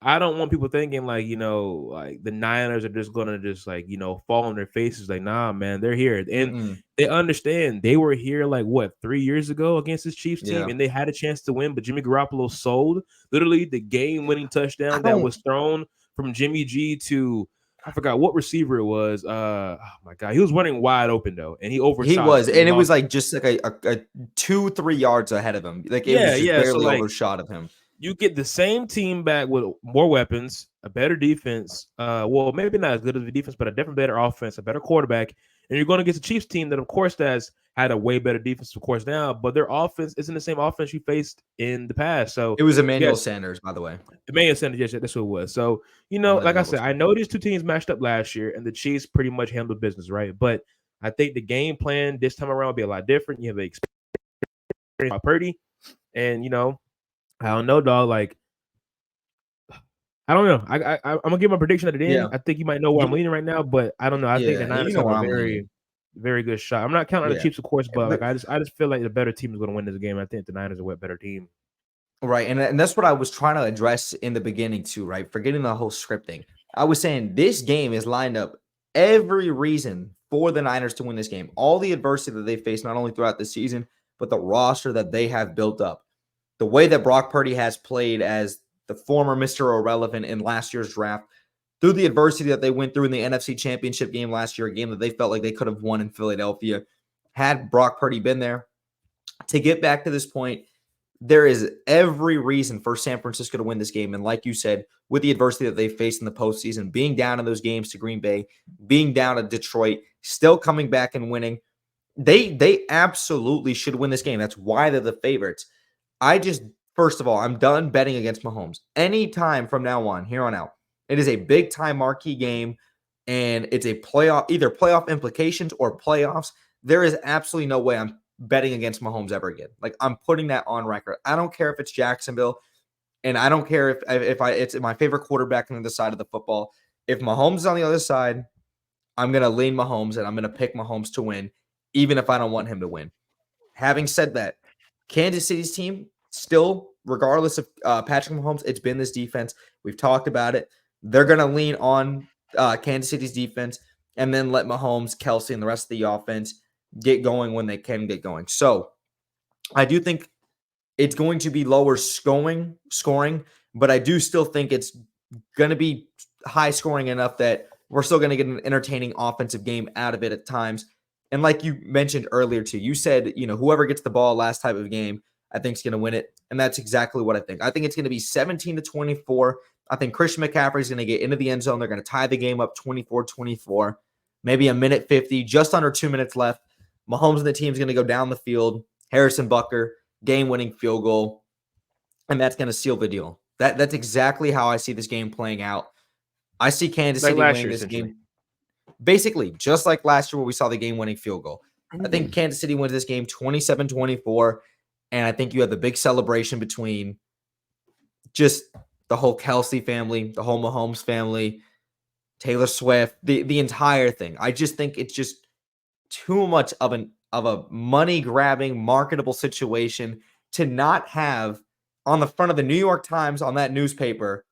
[SPEAKER 2] I don't want people thinking like, like the Niners are just gonna just like, fall on their faces. Like, nah, man, they're here. And
[SPEAKER 1] Mm-mm.
[SPEAKER 2] they understand they were here like what 3 years ago against this Chiefs team,
[SPEAKER 1] Yeah.
[SPEAKER 2] and they had a chance to win, but Jimmy Garoppolo sold literally the game-winning
[SPEAKER 1] I
[SPEAKER 2] touchdown that
[SPEAKER 1] don't
[SPEAKER 2] was thrown from Jimmy G to I forgot what receiver it was. Oh my god, he was running wide open though, and he
[SPEAKER 1] He
[SPEAKER 2] overshot
[SPEAKER 1] was,
[SPEAKER 2] it.
[SPEAKER 1] and it was like just like a 2-3 yards ahead of him. Like it
[SPEAKER 2] Yeah,
[SPEAKER 1] was just
[SPEAKER 2] yeah. So
[SPEAKER 1] barely
[SPEAKER 2] like
[SPEAKER 1] overshot of him.
[SPEAKER 2] you get the same team back with more weapons, a better defense. Well, maybe not as good as the defense, but a different, better offense, a better quarterback, and you're going to get the Chiefs team that, of course, has had a way better defense, of course, now, but their offense isn't the same offense you faced in the past. So,
[SPEAKER 1] It was Emmanuel
[SPEAKER 2] yes,
[SPEAKER 1] Sanders, by the way.
[SPEAKER 2] the main incentive, yes, that's what it was. So, like I
[SPEAKER 1] Emmanuel
[SPEAKER 2] said,
[SPEAKER 1] was.
[SPEAKER 2] I know these two teams matched up last year, and the Chiefs pretty much handled business, right? But I think the game plan this time around will be a lot different. You have the experience Brock Purdy, and I don't know, dog. Like I don't know. I'm gonna give my prediction at the end.
[SPEAKER 1] Yeah.
[SPEAKER 2] I think you might know where I'm
[SPEAKER 1] You,
[SPEAKER 2] leaning right now, but I don't know. I think the
[SPEAKER 1] yeah, you
[SPEAKER 2] Niners
[SPEAKER 1] know
[SPEAKER 2] have
[SPEAKER 1] where
[SPEAKER 2] a
[SPEAKER 1] I'm leaning.
[SPEAKER 2] very, very good shot. I'm not counting the
[SPEAKER 1] Yeah.
[SPEAKER 2] Chiefs, of course, but like
[SPEAKER 1] But
[SPEAKER 2] I just feel like the better team is gonna win this game. I think the Niners are a better team.
[SPEAKER 1] right, and that's what I was trying to address in the beginning too, right? Forgetting the whole script thing. I was saying this game is lined up every reason for the Niners to win this game. All the adversity that they face, not only throughout the season, but the roster that they have built up. The way that Brock Purdy has played as the former Mr. Irrelevant in last year's draft, through the adversity that they went through in the NFC Championship game last year, a game that they felt like they could have won in Philadelphia, had Brock Purdy been there to get back to this point, there is every reason for San Francisco to win this game. And like you said, with the adversity that they faced in the postseason, being down in those games to Green Bay, being down at Detroit, still coming back and winning, they absolutely should win this game. That's why they're the favorites. First of all, I'm done betting against Mahomes. Anytime from now on, here on out, it is a big time marquee game, and it's a either playoff implications or playoffs. There is absolutely no way I'm betting against Mahomes ever again. Like I'm putting that on record. I don't care if it's Jacksonville, and I don't care if it's my favorite quarterback on the other side of the football. If Mahomes is on the other side, I'm gonna lean Mahomes and I'm gonna pick Mahomes to win, even if I don't want him to win. Having said that, Kansas City's team still, regardless of Patrick Mahomes, it's been this defense. We've talked about it. They're gonna lean on Kansas City's defense and then let Mahomes, Kelsey, and the rest of the offense get going when they can get going. So I do think it's going to be lower scoring, but I do still think it's going to be high scoring enough that we're still going to get an entertaining offensive game out of it at times. And like you mentioned earlier too, you said, whoever gets the ball last type of game, I think is going to win it. And that's exactly what I think. I think it's going to be 17-24. I think Christian McCaffrey is going to get into the end zone. They're going to tie the game up 24-24, maybe a minute 50, just under 2 minutes left. Mahomes and the team's going to go down the field. Harrison Butker, game-winning field goal, and that's going to seal the deal. That's exactly how I see this game playing out. I see Kansas City winning this game. Basically, just like last year where we saw the game-winning field goal. I think Kansas City wins this game 27-24, and I think you have the big celebration between just the whole Kelsey family, the whole Mahomes family, Taylor Swift, the entire thing. I just think it's just too much of a money-grabbing, marketable situation to not have on the front of the New York Times on that newspaper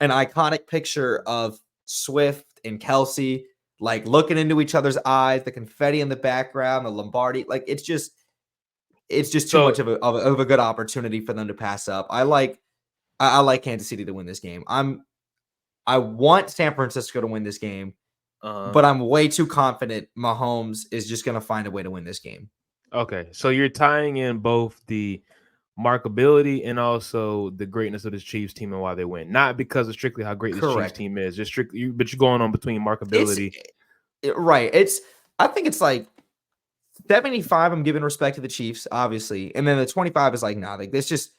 [SPEAKER 1] an iconic picture of Swift and Kelsey like looking into each other's eyes, the confetti in the background, the Lombardi. Like it's just too much of a good opportunity for them to pass up. I like Kansas City to win this game. I want San Francisco to win this game. But I'm way too confident Mahomes is just going to find a way to win this game.
[SPEAKER 2] Okay, so you're tying in both the markability and also the greatness of this Chiefs team and why they win. Not because of strictly how great this Chiefs team is, just strictly, but you're going on between markability.
[SPEAKER 1] Right. I think it's like 75. I'm giving respect to the Chiefs, obviously, and then the 25 is like, nah, like this just.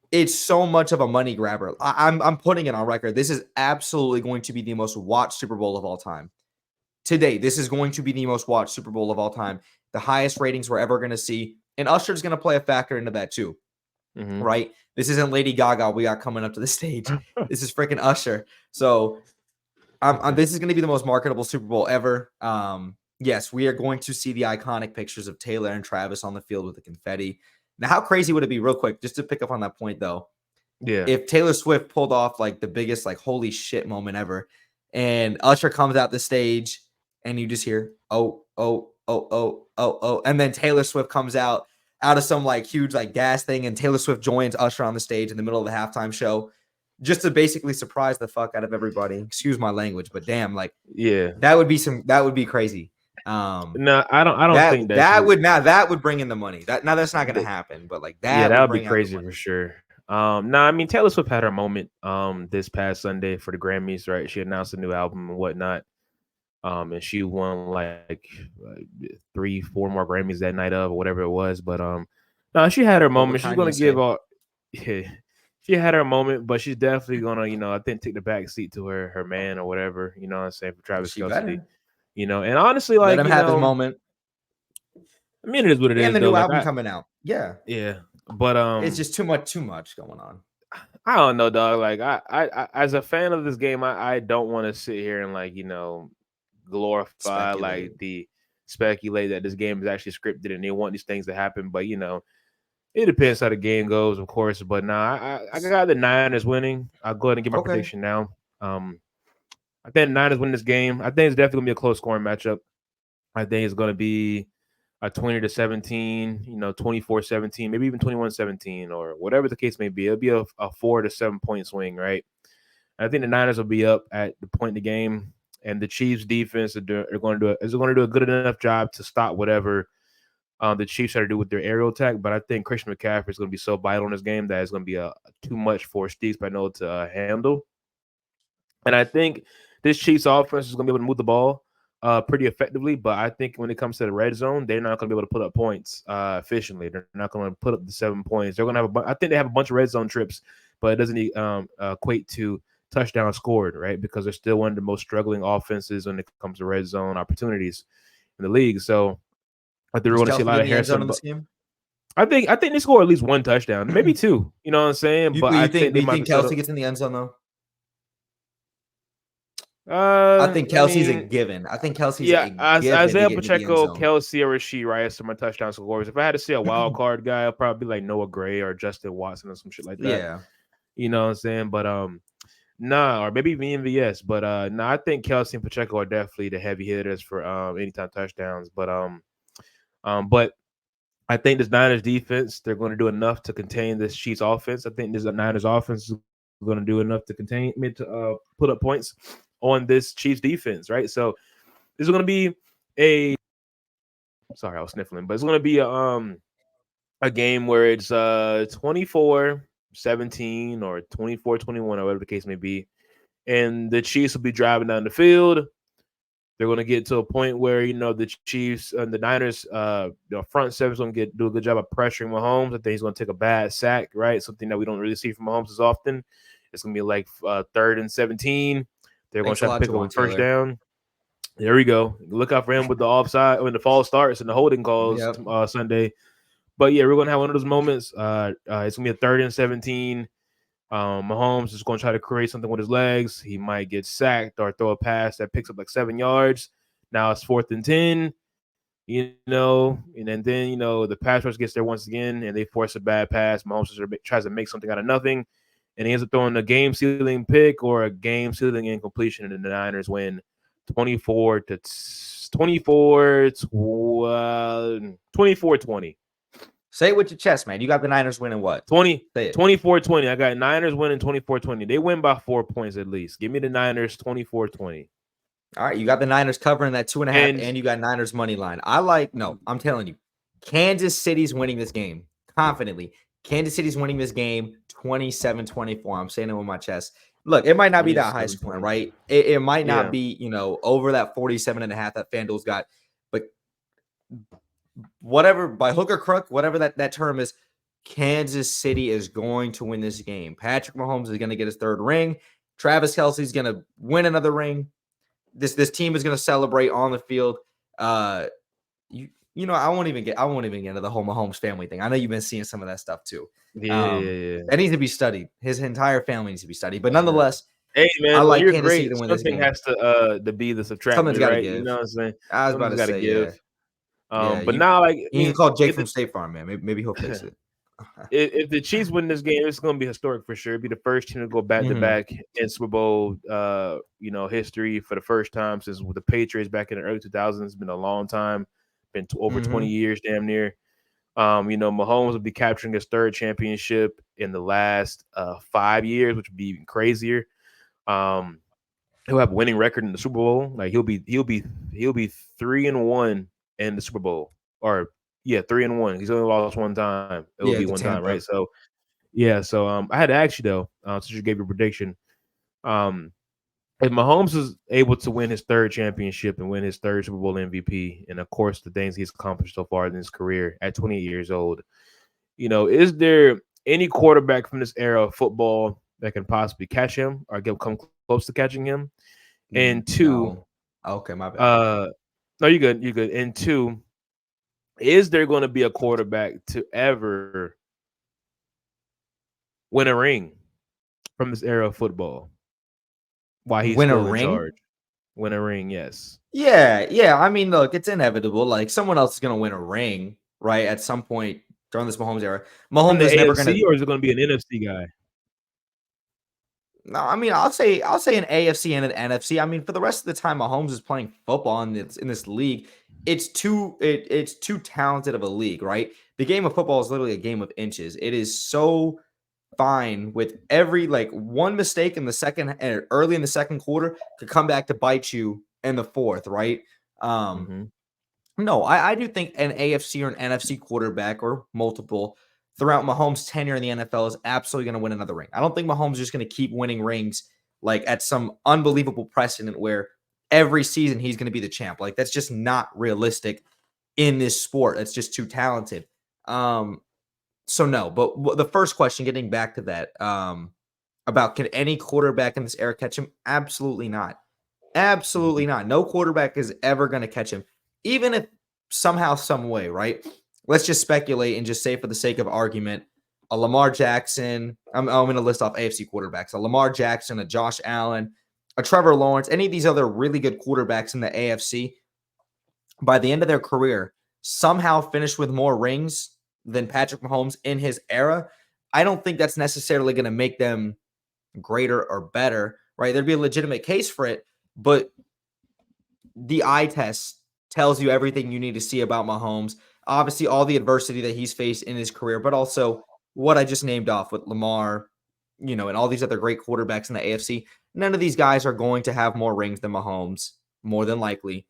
[SPEAKER 1] It's so much of a money grabber. I'm putting it on record. This is absolutely going to be the most watched Super Bowl of all time. Today, this is going to be the most watched Super Bowl of all time. The highest ratings we're ever going to see. And Usher's going to play a factor into that too. Mm-hmm. Right? This isn't Lady Gaga we got coming up to the stage. This is freaking Usher. So this is going to be the most marketable Super Bowl ever. Yes, we are going to see the iconic pictures of Taylor and Travis on the field with the confetti. Now, how crazy would it be, real quick, just to pick up on that point, though,
[SPEAKER 2] Yeah.
[SPEAKER 1] if Taylor Swift pulled off like the biggest like holy shit moment ever, and Usher comes out the stage and you just hear oh oh oh oh oh oh, and then Taylor Swift comes out of some like huge like gas thing, and Taylor Swift joins Usher on the stage in the middle of the halftime show, just to basically surprise the fuck out of everybody. Excuse my language, but damn, like
[SPEAKER 2] Yeah.
[SPEAKER 1] that would be crazy.
[SPEAKER 2] No, I don't think
[SPEAKER 1] That would bring in the money. That's not gonna happen, but like
[SPEAKER 2] yeah,
[SPEAKER 1] that
[SPEAKER 2] that
[SPEAKER 1] would
[SPEAKER 2] would be
[SPEAKER 1] bring out the
[SPEAKER 2] crazy
[SPEAKER 1] money.
[SPEAKER 2] for sure. No, I mean Taylor Swift had her moment this past Sunday for the Grammys, right? She announced a new album and whatnot. And she won like 3-4 more Grammys that night or whatever it was. But no, she had her
[SPEAKER 1] What would
[SPEAKER 2] moment. She's
[SPEAKER 1] Kanye
[SPEAKER 2] gonna
[SPEAKER 1] say?
[SPEAKER 2] give all yeah, she had her moment, but she's definitely gonna, I think take the back seat to her man or whatever, you know what I'm saying, for Travis
[SPEAKER 1] She
[SPEAKER 2] Kelce.
[SPEAKER 1] better
[SPEAKER 2] And honestly,
[SPEAKER 1] let
[SPEAKER 2] like,
[SPEAKER 1] him have his moment.
[SPEAKER 2] I mean it is what it
[SPEAKER 1] And
[SPEAKER 2] is
[SPEAKER 1] the
[SPEAKER 2] though.
[SPEAKER 1] new
[SPEAKER 2] Like
[SPEAKER 1] album coming out. Yeah.
[SPEAKER 2] yeah. But
[SPEAKER 1] It's just too much going on.
[SPEAKER 2] I don't know, dog. Like I as a fan of this game, I don't want to sit here and like, glorify
[SPEAKER 1] Speculate.
[SPEAKER 2] like the speculate that this game is actually scripted and they want these things to happen. But it depends how the game goes, of course. But nah, I got the Niners winning. I'll go ahead and give my
[SPEAKER 1] Okay.
[SPEAKER 2] prediction now. I think the Niners win this game. I think it's definitely gonna be a close scoring matchup. I think it's gonna be a 20-17, 24-17, maybe even 21-17, or whatever the case may be. It'll be a 4 to 7 point swing, right? I think the Niners will be up at the point in the game, and the Chiefs defense are going to do a good enough job to stop whatever the Chiefs try to do with their aerial attack. But I think Christian McCaffrey is going to be so vital in this game that it's going to be too much for Steve Spagnuolo to handle. And I think this Chiefs offense is going to be able to move the ball pretty effectively. But I think when it comes to the red zone, they're not going to be able to put up points efficiently. They're not going to put up the 7 points. They're going to have I think they have a bunch of red zone trips, but it doesn't equate to touchdown scored, right? Because they're still one of the most struggling offenses when it comes to red zone opportunities in the league. So I think we're going to see a lot of Harrison. I think they score at least one touchdown, maybe two. You know what I'm saying? But I think they might.
[SPEAKER 1] You think Kelce gets in the end zone though?
[SPEAKER 2] I
[SPEAKER 1] think Kelsey's a given. I think Kelsey's a given.
[SPEAKER 2] Isaiah Pacheco, Kelce, or Rasheed Rice are my touchdown scorers. If I had to say a wild card guy, I'll probably be like Noah Gray or Justin Watson or some shit like that.
[SPEAKER 1] Yeah.
[SPEAKER 2] You know what I'm saying? But nah, or maybe even MVS. But I think Kelce and Pacheco are definitely the heavy hitters for anytime touchdowns. But I think this Niners defense, they're going to do enough to contain this Chiefs offense. I think this Niners offense is going to do enough to put up points on this Chiefs defense, right? So this is going to be sorry, I was sniffling, but it's going to be a game where it's 24-17 or 24-21 or whatever the case may be. And the Chiefs will be driving down the field. They're going to get to a point where, the Chiefs and the Niners, front seven is going to do a good job of pressuring Mahomes. I think he's going to take a bad sack, right? Something that we don't really see from Mahomes as often. It's going to be like 3rd and 17. They're going to try to pick up a first down. There we go. Look out for him with the offside when the fall starts and the holding calls Sunday. But yeah, we're going to have one of those moments. It's going to be a 3rd and 17. Mahomes is going to try to create something with his legs. He might get sacked or throw a pass that picks up like 7 yards. Now it's 4th and 10, and then the pass rush gets there once again, and they force a bad pass. Mahomes tries to make something out of nothing, and he ends up throwing a game-sealing pick or a game-sealing incompletion, and the Niners win 24-20.
[SPEAKER 1] Say it with your chest, man. You got the Niners winning what?
[SPEAKER 2] 24-20. I got Niners winning 24-20. They win by 4 points at least. Give me the Niners 24-20.
[SPEAKER 1] All right, you got the Niners covering that 2.5, and you got Niners money line. I'm telling you, Kansas City's winning this game confidently. Kansas City's winning this game 27-24. I'm saying it with my chest. Look, it might not be that high scoring, right? It might not be, over that 47.5 that FanDuel's got, but whatever, by hook or crook, whatever that term is, Kansas City is going to win this game. Patrick Mahomes is going to get his 3rd ring. Travis Kelce is going to win another ring. This team is going to celebrate on the field. I won't even get into the whole Mahomes family thing. I know you've been seeing some of that stuff too.
[SPEAKER 2] Yeah.
[SPEAKER 1] That needs to be studied. His entire family needs to be studied. But nonetheless,
[SPEAKER 2] hey man,
[SPEAKER 1] I like
[SPEAKER 2] you're
[SPEAKER 1] Kansas City
[SPEAKER 2] great.
[SPEAKER 1] to win this game.
[SPEAKER 2] Something has to be the subtraction.
[SPEAKER 1] Something's got to
[SPEAKER 2] right?
[SPEAKER 1] give.
[SPEAKER 2] You know what I'm saying?
[SPEAKER 1] I was about to say,
[SPEAKER 2] give.
[SPEAKER 1] Yeah,
[SPEAKER 2] but now, like,
[SPEAKER 1] you can call Jake from State Farm, man. Maybe he'll fix it.
[SPEAKER 2] if the Chiefs win this game, it's going to be historic for sure. It'd be the first team to go back to
[SPEAKER 1] Mhm.
[SPEAKER 2] back in Super Bowl, history for the first time since with the Patriots back in the early 2000s. It's been a long time, been over 20
[SPEAKER 1] Mhm.
[SPEAKER 2] years, damn near. Mahomes will be capturing his third championship in the last 5 years, which would be even crazier. Um, he'll have a winning record in the Super Bowl. Like he'll be 3-1 in the Super Bowl, or yeah, 3-1. He's only lost one time. It will be
[SPEAKER 1] Yeah, to
[SPEAKER 2] one time, right?
[SPEAKER 1] Tampa.
[SPEAKER 2] So yeah. So I had to ask you though, since you gave your prediction, um, if Mahomes is able to win his third championship and win his third Super Bowl MVP, and of course the things he's accomplished so far in his career at 28 years old, is there any quarterback from this era of football that can possibly catch him or come close to catching him? And two,
[SPEAKER 1] No. Okay, my bad.
[SPEAKER 2] uh, no, you're good, you're good. And two, is there going to be a quarterback to ever win a ring from this era of football while he's
[SPEAKER 1] Win a
[SPEAKER 2] still in
[SPEAKER 1] ring?
[SPEAKER 2] charge? Win a ring, yes.
[SPEAKER 1] Yeah, yeah. I mean, look, it's inevitable. Like someone else is gonna win a ring, right? At some point during this Mahomes era.
[SPEAKER 2] From
[SPEAKER 1] Mahomes
[SPEAKER 2] the
[SPEAKER 1] is never gonna.
[SPEAKER 2] AFC, or is it going to be an NFC guy?
[SPEAKER 1] No, I mean, I'll say an AFC and an NFC. I mean, for the rest of the time Mahomes is playing football in this league, it's too talented of a league, right? The game of football is literally a game of inches. It is so fine with every like one mistake in the second early in the second quarter could come back to bite you in the fourth, right? Um,
[SPEAKER 2] Mm-hmm.
[SPEAKER 1] no, I do think an AFC or an NFC quarterback or multiple throughout Mahomes' tenure in the NFL is absolutely going to win another ring. I don't think Mahomes is just going to keep winning rings like at some unbelievable precedent where every season he's going to be the champ. Like that's just not realistic in this sport. That's just too talented. Um, so no, but the first question, getting back to that, about can any quarterback in this era catch him? Absolutely not.
[SPEAKER 2] Mm-hmm.
[SPEAKER 1] Absolutely not. No quarterback is ever going to catch him, even if somehow, some way, right? Let's just speculate and just say, for the sake of argument, a Lamar Jackson. I'm going to list off AFC quarterbacks: a Lamar Jackson, a Josh Allen, a Trevor Lawrence, any of these other really good quarterbacks in the AFC. By the end of their career, somehow finish with more rings than Patrick Mahomes in his era. I don't think that's necessarily going to make them greater or better, right? There'd be a legitimate case for it, but the eye test tells you everything you need to see about Mahomes. Obviously, all the adversity that he's faced in his career, but also what I just named off with Lamar, and all these other great quarterbacks in the AFC. None of these guys are going to have more rings than Mahomes, more than likely,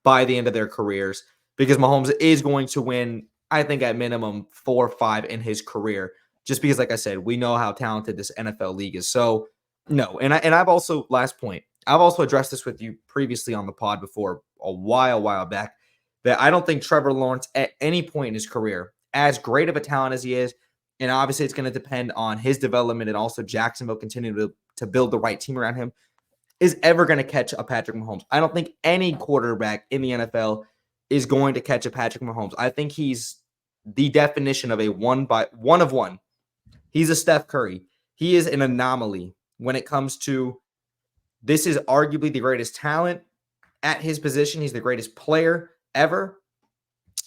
[SPEAKER 1] by the end of their careers, because Mahomes is going to win, I think, at minimum 4 or 5 in his career, just because, like I said, we know how talented this NFL league is. So, no. And I've also, last point, I've also addressed this with you previously on the pod before, a while back, that I don't think Trevor Lawrence at any point in his career, as great of a talent as he is, and obviously it's going to depend on his development and also Jacksonville continuing to build the right team around him, is ever going to catch a Patrick Mahomes. I don't think any quarterback in the NFL is going to catch a Patrick Mahomes. I think he's the definition of a one of one. He's a Steph Curry. He is an anomaly when it comes to, this is arguably the greatest talent at his position. He's the greatest player ever.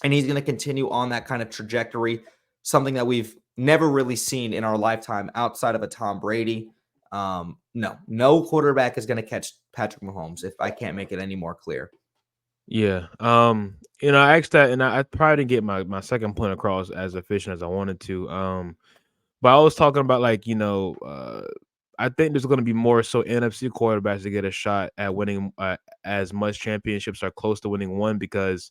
[SPEAKER 1] And he's going to continue on that kind of trajectory, something that we've never really seen in our lifetime outside of a Tom Brady. No quarterback is going to catch Patrick Mahomes, if I can't make it any more clear.
[SPEAKER 2] Yeah. I asked that, and I probably didn't get my second point across as efficient as I wanted to. But I was talking about I think there's going to be more so NFC quarterbacks to get a shot at winning as much championships or close to winning one, because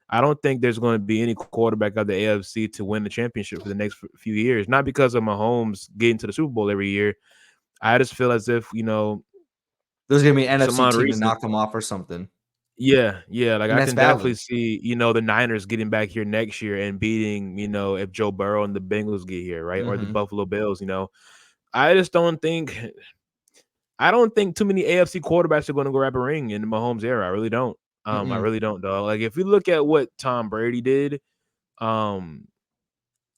[SPEAKER 2] I don't think there's going to be any quarterback of the AFC to win the championship for the next few years. Not because of Mahomes getting to the Super Bowl every year. I just feel as if
[SPEAKER 1] There's going to be an
[SPEAKER 2] some
[SPEAKER 1] NFC
[SPEAKER 2] odd
[SPEAKER 1] team to
[SPEAKER 2] reason.
[SPEAKER 1] knock him off or something.
[SPEAKER 2] Yeah, like
[SPEAKER 1] And
[SPEAKER 2] I
[SPEAKER 1] that's
[SPEAKER 2] can definitely
[SPEAKER 1] valid.
[SPEAKER 2] see, the Niners getting back here next year and beating, if Joe Burrow and the Bengals get here, right? Or the
[SPEAKER 1] Mm-hmm.
[SPEAKER 2] Buffalo Bills. I just don't think too many AFC quarterbacks are going to grab a ring in the Mahomes era. I really don't. I
[SPEAKER 1] Mm-mm.
[SPEAKER 2] really don't, dog. Like if you look at what Tom Brady did, um,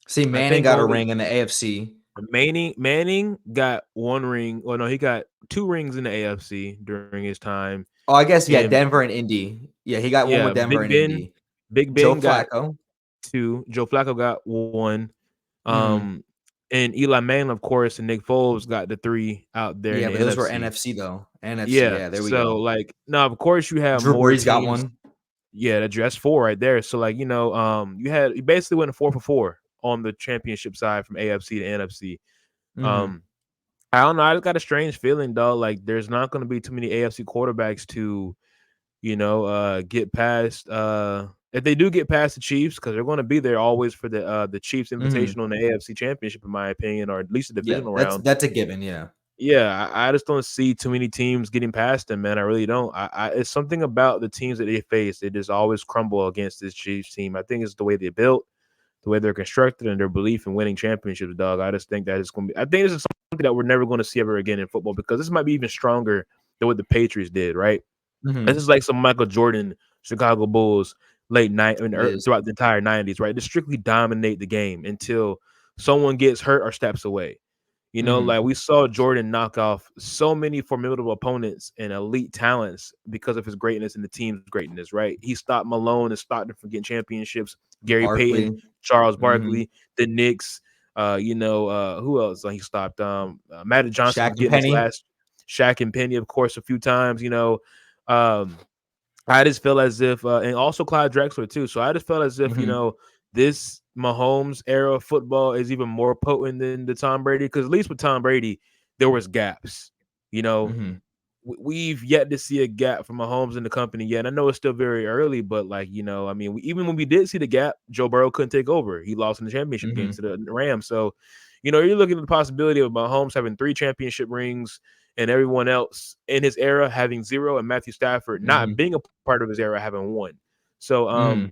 [SPEAKER 1] See,
[SPEAKER 2] I
[SPEAKER 1] Manning
[SPEAKER 2] think
[SPEAKER 1] got a
[SPEAKER 2] only
[SPEAKER 1] ring in the AFC.
[SPEAKER 2] Manning got one ring. Well, no, he got two rings in the AFC during his time.
[SPEAKER 1] Oh, I guess, yeah,
[SPEAKER 2] And
[SPEAKER 1] Denver and Indy. Yeah, he got one
[SPEAKER 2] yeah,
[SPEAKER 1] with Denver and Indy.
[SPEAKER 2] Big
[SPEAKER 1] Joe
[SPEAKER 2] Ben got
[SPEAKER 1] Flacco.
[SPEAKER 2] two. Joe Flacco got one.
[SPEAKER 1] Mhm.
[SPEAKER 2] Um, and Eli Manning, of course, and Nick Foles got the 3 out there in
[SPEAKER 1] Yeah,
[SPEAKER 2] the
[SPEAKER 1] but those were
[SPEAKER 2] NFC.
[SPEAKER 1] NFC though. NFC,
[SPEAKER 2] Yeah,
[SPEAKER 1] yeah, there we
[SPEAKER 2] so,
[SPEAKER 1] go.
[SPEAKER 2] like, now, of course, you have
[SPEAKER 1] Drew
[SPEAKER 2] more
[SPEAKER 1] Brees got
[SPEAKER 2] teams.
[SPEAKER 1] one.
[SPEAKER 2] Yeah, that's 4 right there. So, like, you basically went 4 for 4 on the championship side from AFC to NFC.
[SPEAKER 1] Mhm.
[SPEAKER 2] Um, I don't know. I just got a strange feeling, though. Like, there's not going to be too many AFC quarterbacks to, get past. If they do get past the Chiefs, because they're going to be there always for the Chiefs
[SPEAKER 1] Mhm.
[SPEAKER 2] Invitational in the AFC Championship, in my opinion, or at least the
[SPEAKER 1] Yeah,
[SPEAKER 2] divisional
[SPEAKER 1] that's
[SPEAKER 2] round.
[SPEAKER 1] that's a given, yeah.
[SPEAKER 2] Yeah, I just don't see too many teams getting past them, man. I really don't. It's something about the teams that they face. They just always crumble against this Chiefs team. I think it's the way they're built, the way they're constructed, and their belief in winning championships, dog. I just think that it's going to be. I think this is something that we're never going to see ever again in football, because this might be even stronger than what the Patriots did, right? This
[SPEAKER 1] Mhm.
[SPEAKER 2] is like some Michael Jordan, Chicago Bulls, late night, I mean,
[SPEAKER 1] It is.
[SPEAKER 2] throughout the entire 90s, right? They strictly dominate the game until someone gets hurt or steps away.
[SPEAKER 1] Mhm.
[SPEAKER 2] Like, we saw Jordan knock off so many formidable opponents and elite talents because of his greatness and the team's greatness, right? He stopped Malone and Stockton from getting championships. Gary Payton,
[SPEAKER 1] Barkley.
[SPEAKER 2] Charles
[SPEAKER 1] Mhm.
[SPEAKER 2] Barkley, the Knicks. Who else? He stopped Magic Johnson
[SPEAKER 1] Shaq
[SPEAKER 2] from
[SPEAKER 1] and
[SPEAKER 2] getting his
[SPEAKER 1] Penny.
[SPEAKER 2] last. Shaq and Penny, of course, a few times. Um, I just feel as if, and also Clyde Drexler too. So I just felt as if,
[SPEAKER 1] Mhm.
[SPEAKER 2] this Mahomes era of football is even more potent than the Tom Brady. Because at least with Tom Brady, there was gaps. You know,
[SPEAKER 1] Mhm.
[SPEAKER 2] we've yet to see a gap from Mahomes in the company yet. I know it's still very early, but, like, I mean, even when we did see the gap, Joe Burrow couldn't take over. He lost in the championship games
[SPEAKER 1] Mhm.
[SPEAKER 2] to the Rams. So, you're looking at the possibility of Mahomes having 3 championship rings and everyone else in his era having 0, and Matthew Stafford not
[SPEAKER 1] Mhm.
[SPEAKER 2] being a part of his era having 1. So,
[SPEAKER 1] Mhm.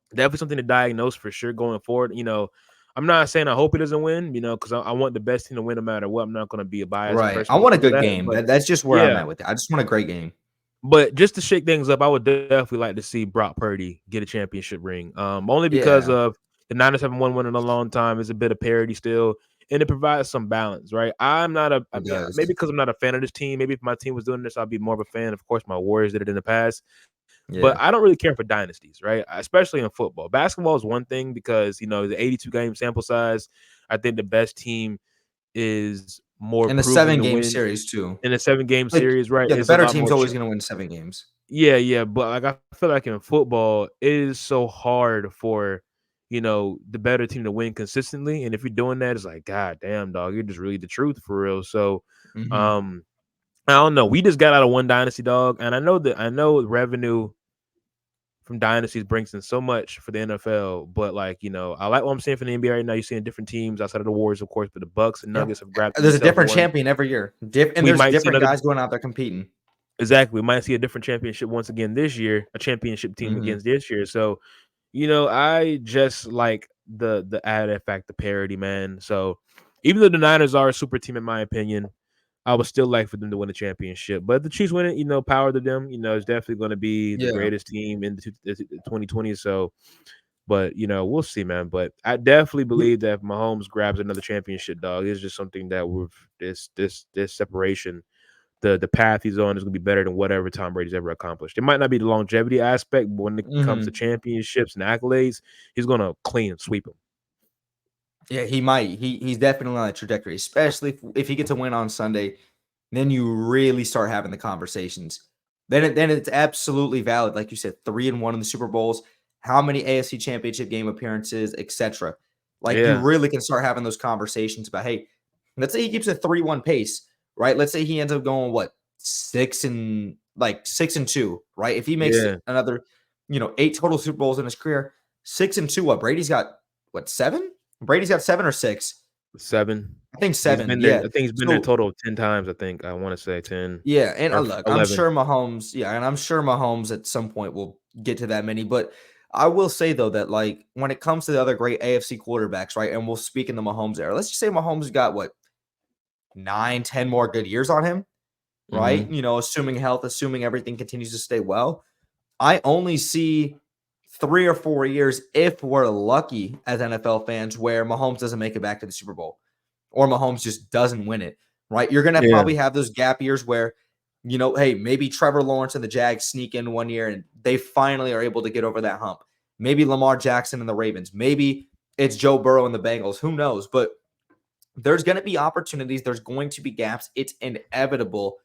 [SPEAKER 2] definitely something to diagnose for sure going forward. I'm not saying I hope he doesn't win, because I want the best team to win no matter what. I'm not going to be a biased
[SPEAKER 1] Right. I
[SPEAKER 2] person when it
[SPEAKER 1] want a
[SPEAKER 2] comes to
[SPEAKER 1] good
[SPEAKER 2] that.
[SPEAKER 1] game.
[SPEAKER 2] But
[SPEAKER 1] That's just where I'm
[SPEAKER 2] yeah,
[SPEAKER 1] at with it. I just want a great game.
[SPEAKER 2] but just to shake things up, I would definitely like to see Brock Purdy get a championship ring. Only because
[SPEAKER 1] Yeah,
[SPEAKER 2] of the Niners haven't won one in a long time. It's a bit of parity still, and it provides some balance, right? I
[SPEAKER 1] it
[SPEAKER 2] mean, maybe
[SPEAKER 1] does.
[SPEAKER 2] because I'm not a fan of this team. Maybe if my team was doing this, I'd be more of a fan. Of course, my Warriors did it in the past, but
[SPEAKER 1] Yeah.
[SPEAKER 2] I don't really care for dynasties, right? Especially in football. Basketball is one thing because the 82 game sample size. I think the best team is more
[SPEAKER 1] And a
[SPEAKER 2] proven to
[SPEAKER 1] seven-game
[SPEAKER 2] win
[SPEAKER 1] series too.
[SPEAKER 2] in a 7 game
[SPEAKER 1] Like,
[SPEAKER 2] series, right?
[SPEAKER 1] yeah, the
[SPEAKER 2] It's a
[SPEAKER 1] better
[SPEAKER 2] lot
[SPEAKER 1] team's
[SPEAKER 2] more.
[SPEAKER 1] always gonna win 7 games.
[SPEAKER 2] Yeah, yeah, but, like, I feel like in football, it is so hard for, the better team to win consistently, and if you're doing that, it's like, God damn, dog, you're just really the truth for real. So,
[SPEAKER 1] Mhm.
[SPEAKER 2] um, I don't know. We just got out of one dynasty, dog, and I know revenue from dynasties brings in so much for the NFL, but, like, I like what I'm seeing from the NBA right now. You're seeing different teams outside of the Warriors, of course, but the Bucks and
[SPEAKER 1] Yeah.
[SPEAKER 2] Nuggets have grabbed
[SPEAKER 1] There's a
[SPEAKER 2] themselves
[SPEAKER 1] different
[SPEAKER 2] one.
[SPEAKER 1] champion every year. And
[SPEAKER 2] We
[SPEAKER 1] there's
[SPEAKER 2] might see
[SPEAKER 1] different
[SPEAKER 2] another.
[SPEAKER 1] guys going out there competing.
[SPEAKER 2] Exactly. We might see a different championship once again this year, a championship team
[SPEAKER 1] Mhm.
[SPEAKER 2] against this year. So, I just like the added fact, the parity, man. So, even though the Niners are a super team in my opinion, I would still like for them to win a championship. But if the Chiefs win it, power to them. It's definitely going to be the
[SPEAKER 1] Yeah.
[SPEAKER 2] greatest team in the 2020s. So, but we'll see, man. But I definitely
[SPEAKER 1] You
[SPEAKER 2] believe that if Mahomes grabs another championship, dog, it's just something that with this separation, the path he's on is gonna be better than whatever Tom Brady's ever accomplished. It might not be the longevity aspect, but when it comes to
[SPEAKER 1] Mhm.
[SPEAKER 2] championships and accolades, he's gonna clean and sweep them.
[SPEAKER 1] Yeah, he might. He's definitely on that trajectory, especially if he gets a win on Sunday, then you really start having the conversations. Then it's absolutely valid, like you said, 3-1 in the Super Bowls, how many AFC Championship game appearances, etc. Like you
[SPEAKER 2] Yeah,
[SPEAKER 1] really can start having those conversations about, hey, let's say he keeps a 3-1 pace, right? Let's say he ends up going what 6-2, right? If he makes
[SPEAKER 2] yeah,
[SPEAKER 1] another, 8 total Super Bowls in his career, 6-2, what Brady's got what 7? Brady's got 7 or 6?
[SPEAKER 2] 7.
[SPEAKER 1] I think
[SPEAKER 2] He's
[SPEAKER 1] 7,
[SPEAKER 2] been there. I
[SPEAKER 1] yeah.
[SPEAKER 2] think he's been there a
[SPEAKER 1] So
[SPEAKER 2] total of 10 times. I think I want to say 10
[SPEAKER 1] yeah, and,
[SPEAKER 2] or
[SPEAKER 1] look,
[SPEAKER 2] 11.
[SPEAKER 1] I'm sure Mahomes at some point will get to that many, but I will say, though, that, like, when it comes to the other great AFC quarterbacks, right, and we'll speak in the Mahomes era, let's just say Mahomes got, what, 9, 10 more good years on him, right?
[SPEAKER 2] Hmm.
[SPEAKER 1] Assuming health, assuming everything continues to stay well. I only see 3 or 4 years, if we're lucky as NFL fans, where Mahomes doesn't make it back to the Super Bowl or Mahomes just doesn't win it, right? You're going to
[SPEAKER 2] Yeah,
[SPEAKER 1] probably have those gap years where, hey, maybe Trevor Lawrence and the Jags sneak in one year and they finally are able to get over that hump. Maybe Lamar Jackson and the Ravens. Maybe it's Joe Burrow and the Bengals. Who knows? But there's going to be opportunities. There's going to be gaps. It's inevitable.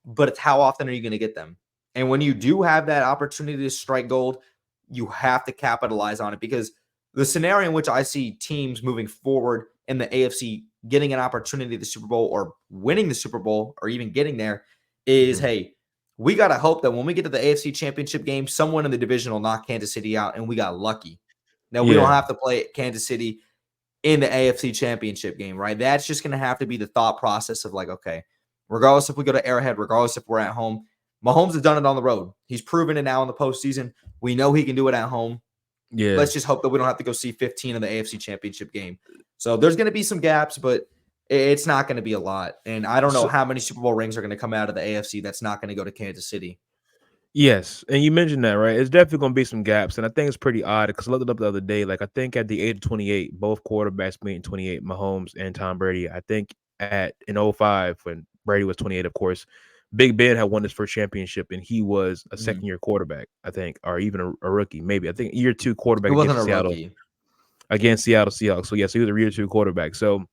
[SPEAKER 1] But it's how often are you going to get them? And when you do have that opportunity to strike gold, you have to capitalize on it, because the scenario in which I see teams moving forward in the AFC getting an opportunity at the Super Bowl or winning the Super Bowl or even getting there is, hey, we got to hope that when we get to the AFC Championship game, someone in the division will knock Kansas City out and we got lucky. Now, we don't
[SPEAKER 2] Yeah.
[SPEAKER 1] have to play Kansas City in the AFC Championship game, right? That's just going to have to be the thought process of like, okay, regardless if we go to Arrowhead, regardless if we're at home, Mahomes has done it on the road. He's proven it now in the postseason. We know he can do it at home.
[SPEAKER 2] Yeah.
[SPEAKER 1] Let's just hope that we don't have to go see 15 in the AFC Championship game. So there's going to be some gaps, but it's not going to be a lot. And I don't know how many Super Bowl rings are going to come out of the AFC that's not going to go to Kansas City.
[SPEAKER 2] Yes, and you mentioned that, right? It's definitely going to be some gaps, and I think it's pretty odd because I looked it up the other day. Like, I think at the age of 28, both quarterbacks made in 28, Mahomes and Tom Brady. I think in 05, when Brady was 28, of course, Big Ben had won his first championship, and he was a second-year quarterback, I think, or even a rookie, maybe. I think year 2 quarterback
[SPEAKER 1] It wasn't
[SPEAKER 2] against
[SPEAKER 1] a
[SPEAKER 2] Seattle
[SPEAKER 1] rookie.
[SPEAKER 2] Seahawks. So, yeah, so he was a year 2 quarterback. So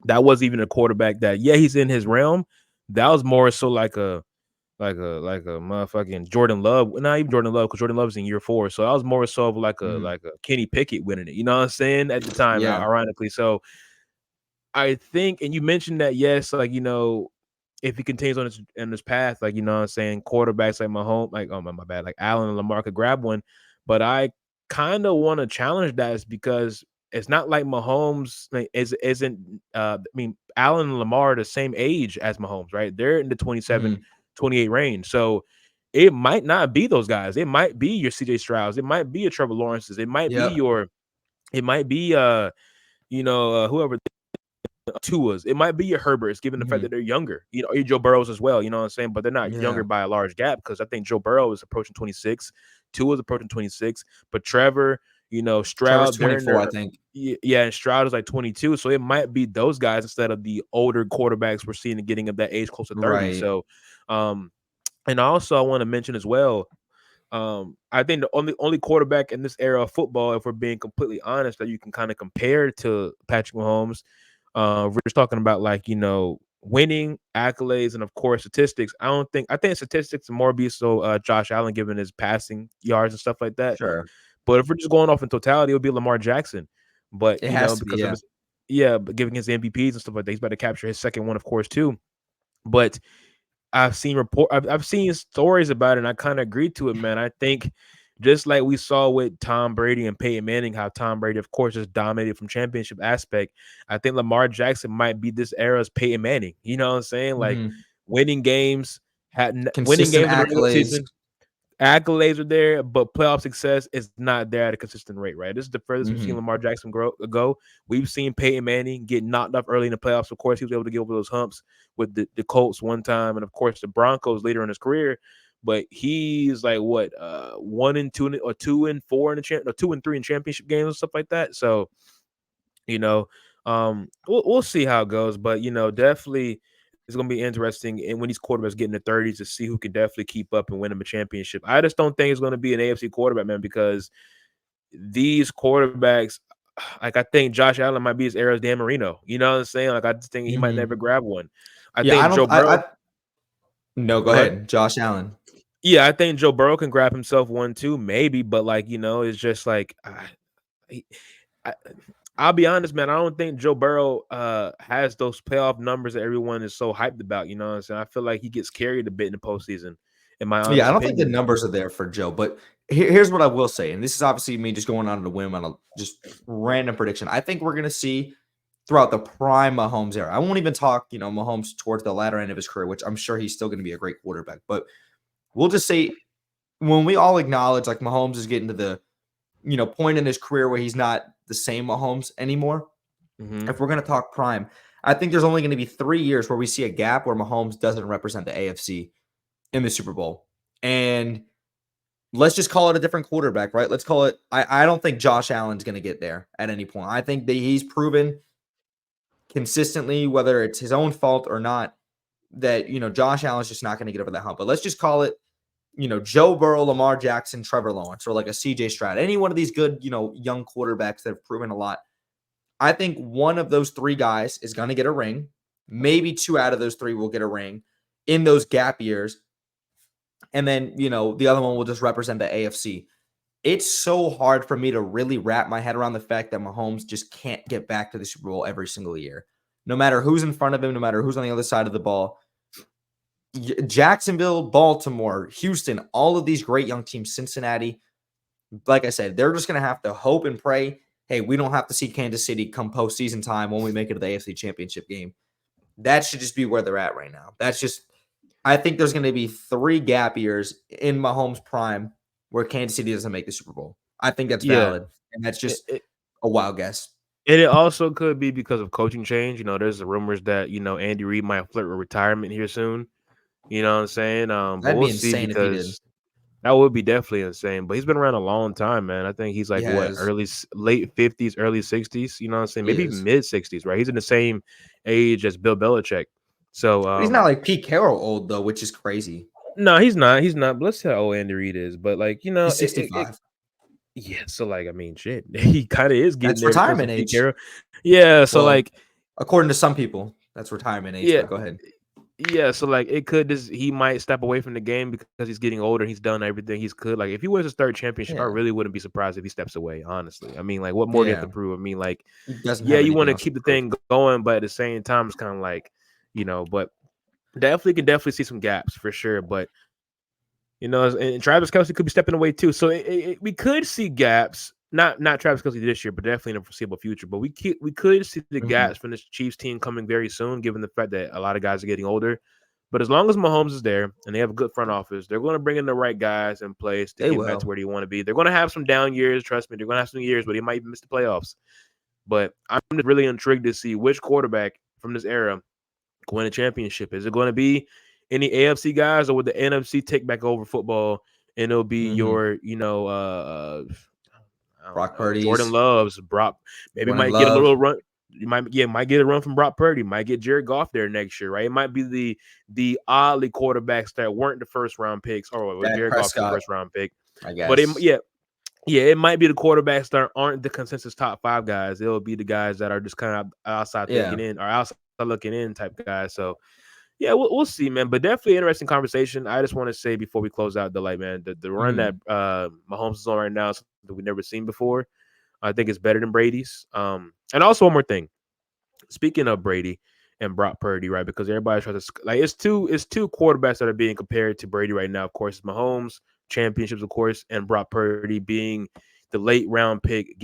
[SPEAKER 2] that wasn't even a quarterback that, yeah, he's in his realm. That was more so like a motherfucking Jordan Love. Not even Jordan Love, because Jordan Love's in year 4. So I was more so of like a Kenny Pickett winning it. You know what I'm saying? At the time,
[SPEAKER 1] Yeah.
[SPEAKER 2] ironically. So I think, and you mentioned that, yes, like, if he continues on this path, like, you know what I'm saying, quarterbacks like Mahomes, like, oh my bad, like Allen and Lamar could grab one. But I kind of want to challenge that, is because it's not like Mahomes isn't I mean, Allen and Lamar are the same age as Mahomes, right? They're in the 27, 28 range. So it might not be those guys. It might be your CJ Strouds. It might be your Trevor Lawrence's. It might be whoever Tua's. It might be your Herberts, given the fact that they're younger. Your Joe Burrows as well. You know what I'm saying? But they're not younger by a large gap, because I think Joe Burrow is approaching 26. Tua's approaching 26. But Trevor,
[SPEAKER 1] Trevor's
[SPEAKER 2] Stroud, they're in
[SPEAKER 1] 24,
[SPEAKER 2] their,
[SPEAKER 1] I think.
[SPEAKER 2] yeah, and Stroud is like 22. So it might be those guys instead of the older quarterbacks we're seeing getting of that age close to 30.
[SPEAKER 1] Right.
[SPEAKER 2] So, and also I want to mention as well, I think the only quarterback in this era of football, if we're being completely honest, that you can kind of compare to Patrick Mahomes, we're just talking about, like, winning, accolades, and of course statistics. I think statistics more be so Josh Allen, given his passing yards and stuff like that.
[SPEAKER 1] Sure.
[SPEAKER 2] But if we're just going off in totality, it would be Lamar Jackson. But
[SPEAKER 1] It has to be,
[SPEAKER 2] because of his, but giving his MVPs and stuff like that, he's about to capture his second one, of course, too. But I've seen stories about it, and I kind of agree to it, man. I think just like we saw with Tom Brady and Peyton Manning, how Tom Brady, of course, is dominated from championship aspect. I think Lamar Jackson might be this era's Peyton Manning. You know what I'm saying? Like, winning games, winning
[SPEAKER 1] consistent
[SPEAKER 2] games in the regular
[SPEAKER 1] accolades.
[SPEAKER 2] season. Accolades are there, but playoff success is not there at a consistent rate, right? This is the furthest we've seen Lamar Jackson go. We've seen Peyton Manning get knocked off early in the playoffs. Of course, he was able to get over those humps with the Colts one time, and of course the Broncos later in his career. But he's like 1-2 or 2-4 in the 2-3 in championship games and stuff like that. So, we'll see how it goes, but definitely it's going to be interesting, and when these quarterbacks get in the 30s, to see who can definitely keep up and win them a championship. I just don't think it's going to be an AFC quarterback, man, because these quarterbacks, like, I think Josh Allen might be his era's Dan Marino. You know what I'm saying? Like, I just think he might never grab one. I think Joe Burrow.
[SPEAKER 1] No, go ahead. Josh Allen.
[SPEAKER 2] Yeah, I think Joe Burrow can grab himself one too, maybe, but it's just like I'll be honest, man. I don't think Joe Burrow has those playoff numbers that everyone is so hyped about. You know what I'm saying? I feel like he gets carried a bit in the postseason, in my honest
[SPEAKER 1] I don't think the
[SPEAKER 2] opinion.
[SPEAKER 1] numbers are there for Joe, but here's what I will say, and this is obviously me just going on a whim on a just random prediction. I think we're going to see throughout the prime Mahomes era. I won't even talk, Mahomes towards the latter end of his career, which I'm sure he's still going to be a great quarterback. But we'll just say when we all acknowledge like Mahomes is getting to the, point in his career where he's not the same Mahomes anymore. If we're going to talk prime, I think there's only going to be 3 years where we see a gap where Mahomes doesn't represent the AFC in the Super Bowl. And let's just call it a different quarterback, right? Let's call it, I don't think Josh Allen's going to get there at any point. I think that he's proven consistently, whether it's his own fault or not, that, Josh Allen's just not going to get over that hump. But let's just call it Joe Burrow, Lamar Jackson, Trevor Lawrence, or like a CJ Stroud, any one of these good, young quarterbacks that have proven a lot. I think one of those three guys is going to get a ring. Maybe two out of those three will get a ring in those gap years. And then, the other one will just represent the AFC. It's so hard for me to really wrap my head around the fact that Mahomes just can't get back to the Super Bowl every single year. No matter who's in front of him, no matter who's on the other side of the ball. Jacksonville, Baltimore, Houston, all of these great young teams, Cincinnati, like I said, they're just going to have to hope and pray, hey, we don't have to see Kansas City come postseason time when we make it to the AFC Championship game. That should just be where they're at right now. I think there's going to be 3 gap years in Mahomes' prime where Kansas City doesn't make the Super Bowl. I think that's valid, and that's just a wild guess.
[SPEAKER 2] And it also could be because of coaching change. There's the rumors that, Andy Reid might flirt with retirement here soon. You know what I'm saying? But
[SPEAKER 1] That'd
[SPEAKER 2] we'll
[SPEAKER 1] be
[SPEAKER 2] see
[SPEAKER 1] insane if he did.
[SPEAKER 2] because that would be definitely insane. But he's been around a long time, man. I think he's like late 50s, early 60s. You know what I'm saying? Maybe even mid 60s, right? He's in the same age as Bill Belichick. So
[SPEAKER 1] but he's not like Pete Carroll old though, which is crazy.
[SPEAKER 2] No, he's not. He's not. But let's see how old Andy Reid is. But like,
[SPEAKER 1] he's 65.
[SPEAKER 2] Yeah. So like, I mean, shit, he kind of is getting
[SPEAKER 1] that's
[SPEAKER 2] there.
[SPEAKER 1] Retirement age.
[SPEAKER 2] Yeah. So like,
[SPEAKER 1] according to some people, that's retirement age.
[SPEAKER 2] Yeah.
[SPEAKER 1] But go ahead.
[SPEAKER 2] Yeah, so like he might step away from the game because he's getting older. He's done everything he's could. Like if he wins his 3rd championship, I really wouldn't be surprised if he steps away. Honestly, I mean, like what more do you have to prove? I mean, like you want to keep the thing going, but at the same time, it's kind of like but definitely see some gaps for sure. But and Travis Kelce could be stepping away too, so we could see gaps. Not Travis Kelce this year, but definitely in the foreseeable future. But we could see the gaps from this Chiefs team coming very soon, given the fact that a lot of guys are getting older. But as long as Mahomes is there and they have a good front office, they're going to bring in the right guys in place to get back to where they want to be. They're going to have some down years, trust me. They're going to have some years, but they might miss the playoffs. But I'm just really intrigued to see which quarterback from this era win a championship. Is it going to be any AFC guys, or would the NFC take back over football and it'll be your,
[SPEAKER 1] Brock Purdy,
[SPEAKER 2] Jordan Love's, Brock. Maybe
[SPEAKER 1] Jordan
[SPEAKER 2] get a little run. You might get a run from Brock Purdy. Might get Jared Goff there next year, right? It might be the oddly quarterbacks that weren't the 1st round picks, or Jared Goff's the 1st round pick.
[SPEAKER 1] I guess.
[SPEAKER 2] But it might be the quarterbacks that aren't the consensus top 5 guys. It'll be the guys that are just kind of outside looking in, or outside looking in type guys. So yeah, we'll see, man. But definitely interesting conversation. I just want to say before we close out, the run that Mahomes is on right now is something we've never seen before. I think it's better than Brady's. And also one more thing. Speaking of Brady and Brock Purdy, right? Because everybody tries to it's two quarterbacks that are being compared to Brady right now. Of course, it's Mahomes championships, of course, and Brock Purdy being the late round pick,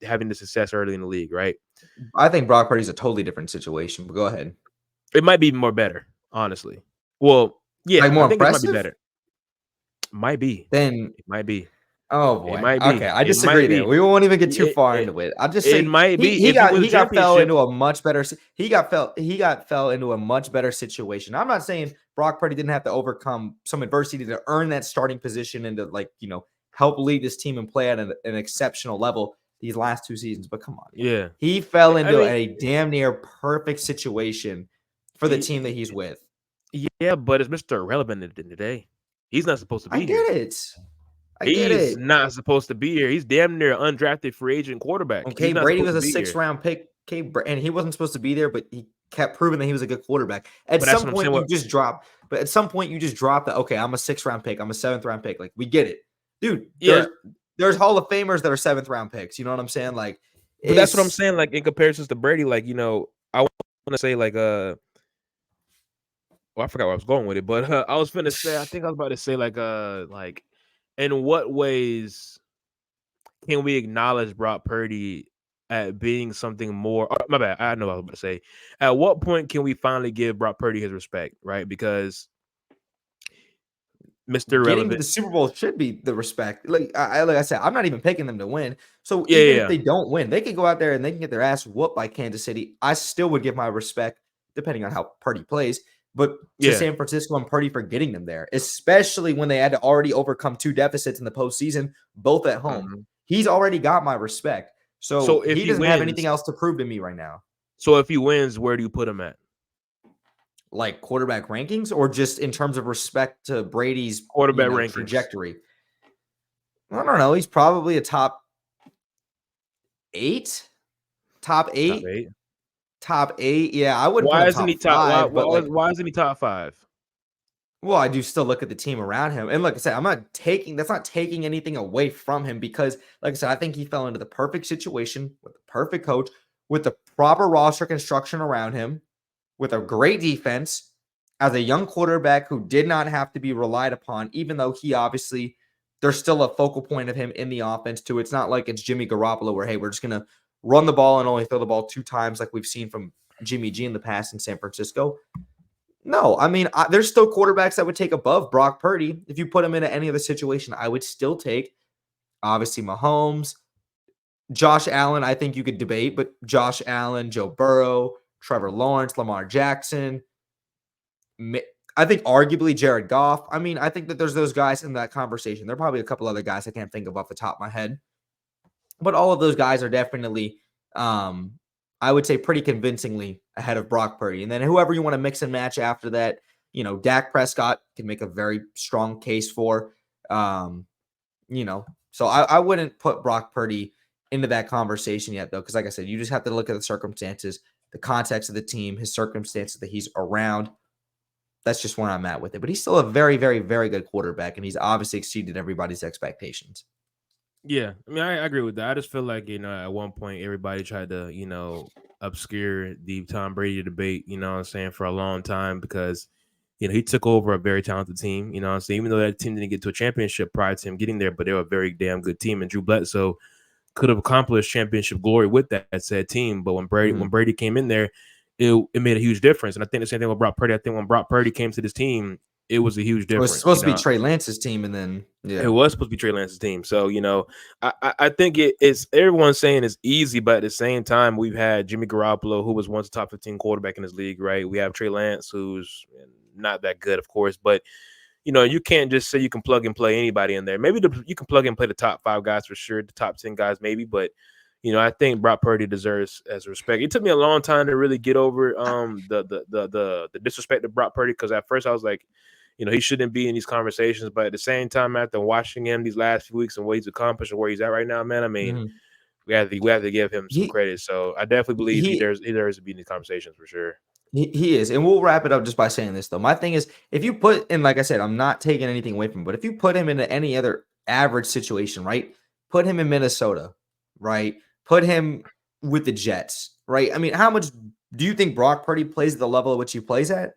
[SPEAKER 2] having the success early in the league, right?
[SPEAKER 1] I think Brock Purdy's a totally different situation. But go ahead.
[SPEAKER 2] It might be more better, honestly. Well, yeah,
[SPEAKER 1] more
[SPEAKER 2] I think
[SPEAKER 1] impressive?
[SPEAKER 2] It might be better. Might be.
[SPEAKER 1] Then
[SPEAKER 2] it might be.
[SPEAKER 1] Oh boy.
[SPEAKER 2] It might be.
[SPEAKER 1] Okay, I disagree there. We won't even get too far into it. I'll just say
[SPEAKER 2] it might be.
[SPEAKER 1] He got fell into a much better. He got fell into a much better situation. I'm not saying Brock Purdy didn't have to overcome some adversity to earn that starting position and to help lead this team and play at an exceptional level these last 2 seasons. But come on,
[SPEAKER 2] yeah,
[SPEAKER 1] he fell into a damn near perfect situation for the team that he's with.
[SPEAKER 2] Yeah, but it's Mr. Irrelevant at the end of the day. He's not supposed to be here.
[SPEAKER 1] I get it.
[SPEAKER 2] He's not supposed to be here. He's damn near undrafted free agent quarterback.
[SPEAKER 1] Okay, Brady was a 6th round pick. Okay, and he wasn't supposed to be there, but he kept proving that he was a good quarterback. At some point, you just drop. But at some point, you just drop that. Okay, I'm a 6th round pick. I'm a 7th round pick. Like we get it, dude.
[SPEAKER 2] Yeah,
[SPEAKER 1] there's Hall of Famers that are 7th round picks. You know what I'm saying? Like,
[SPEAKER 2] but that's what I'm saying. Like in comparison to Brady, like I want to say like well, I forgot where I was going with it, but I was finna say. I think I was about to say like. In what ways can we acknowledge Brock Purdy at being something more? Oh, my bad. I know what I was about to say. At what point can we finally give Brock Purdy his respect, right? Because Mr. Irrelevant,
[SPEAKER 1] getting to the Super Bowl should be the respect. Like I said, I'm not even picking them to win. So even if they don't win, they can go out there and they can get their ass whooped by Kansas City. I still would give my respect, depending on how Purdy plays. But to San Francisco and Purdy for getting them there, especially when they had to already overcome 2 deficits in the postseason, both at home. Mm-hmm. He's already got my respect. So if he doesn't have anything else to prove to me right now.
[SPEAKER 2] So if he wins, where do you put him at?
[SPEAKER 1] like quarterback rankings or just in terms of respect to Brady's,
[SPEAKER 2] Quarterback rankings.
[SPEAKER 1] trajectory? I don't know. He's probably a top 8, top
[SPEAKER 2] Top
[SPEAKER 1] 8,
[SPEAKER 2] 8.
[SPEAKER 1] top 8. Yeah, I wouldn't put
[SPEAKER 2] Why
[SPEAKER 1] him
[SPEAKER 2] isn't he
[SPEAKER 1] top
[SPEAKER 2] top?
[SPEAKER 1] 5, but like,
[SPEAKER 2] Why isn't he top 5?
[SPEAKER 1] well, I do still look at the team around him. And like I said, that's not taking anything away from him because, like I said, I think he fell into the perfect situation with the perfect coach, with the proper roster construction around him, with a great defense, as a young quarterback who did not have to be relied upon, even though there's still a focal point of him in the offense too. It's not like it's Jimmy Garoppolo where, hey, we're just going to run the ball and only throw the ball 2 times like we've seen from Jimmy G in the past in San Francisco. No, I mean, there's still quarterbacks that would take above Brock Purdy. If you put him into any other situation, I would still take, obviously, Mahomes, Josh Allen. I think you could debate, but Josh Allen, Joe Burrow, Trevor Lawrence, Lamar Jackson. I think arguably Jared Goff. I mean, I think that there's those guys in that conversation. There are probably a couple other guys I can't think of off the top of my head, but all of those guys are definitely, I would say, pretty convincingly ahead of Brock Purdy. And then whoever you want to mix and match after that, Dak Prescott can make a very strong case for, so I wouldn't put Brock Purdy into that conversation yet, though, because like I said, you just have to look at the circumstances, the context of the team, his circumstances that he's around. That's just where I'm at with it. But he's still a very, very, very good quarterback, and he's obviously exceeded everybody's expectations.
[SPEAKER 2] Yeah, I mean, I agree with that. I just feel like, at one point everybody tried to, obscure the Tom Brady debate, what I'm saying, for a long time because, he took over a very talented team, what I'm saying, even though that team didn't get to a championship prior to him getting there, but they were a very damn good team. And Drew Bledsoe could have accomplished championship glory with that said team. But when Brady came in there, it made a huge difference. And I think the same thing with Brock Purdy. I think when Brock Purdy came to this team, it was a huge difference.
[SPEAKER 1] It was supposed to be Trey Lance's team, and then
[SPEAKER 2] it was supposed to be Trey Lance's team. So, I think it's everyone's saying it's easy, but at the same time, we've had Jimmy Garoppolo, who was once a top 15 quarterback in this league, right? We have Trey Lance, who's not that good, of course, but you can't just say you can plug and play anybody in there. Maybe you can plug and play the top 5 guys for sure, the top 10 guys maybe, but I think Brock Purdy deserves as respect. It took me a long time to really get over the disrespect of Brock Purdy because at first I was like, he shouldn't be in these conversations. But at the same time, after watching him these last few weeks and what he's accomplished and where he's at right now, man, I mean, we have to give him some credit. So I definitely believe he deserves to be in these conversations for sure.
[SPEAKER 1] He is. And we'll wrap it up just by saying this, though. My thing is, if you put, and like I said, I'm not taking anything away from him, but if you put him into any other average situation, right? Put him in Minnesota, right? Put him with the Jets, right? I mean, how much do you think Brock Purdy plays at the level at which he plays at?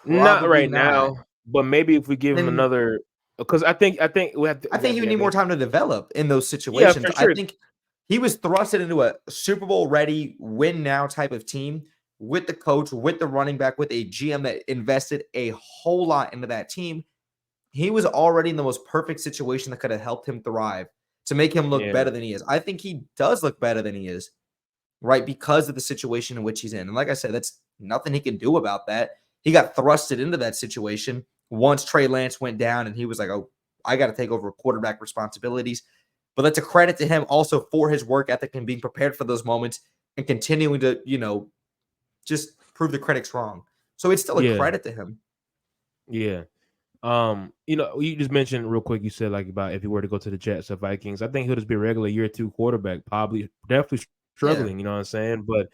[SPEAKER 2] Not right now, but maybe if we give him another, because I think we have to.
[SPEAKER 1] I think you need more time to develop in those situations.
[SPEAKER 2] Yeah, for sure.
[SPEAKER 1] I think he was thrusted into a Super Bowl ready, win now type of team with the coach, with the running back, with a GM that invested a whole lot into that team. He was already in the most perfect situation that could have helped him thrive to make him look better than he is. I think he does look better than he is, right? Because of the situation in which he's in. And like I said, that's nothing he can do about that. He got thrusted into that situation once Trey Lance went down and he was like, oh, I got to take over quarterback responsibilities. But that's a credit to him also for his work ethic and being prepared for those moments and continuing to, just prove the critics wrong. So it's still a credit to him.
[SPEAKER 2] Yeah. You just mentioned real quick, you said like about if he were to go to the Jets or Vikings, I think he'll just be a regular year 2 quarterback, definitely struggling, you know what I'm saying? But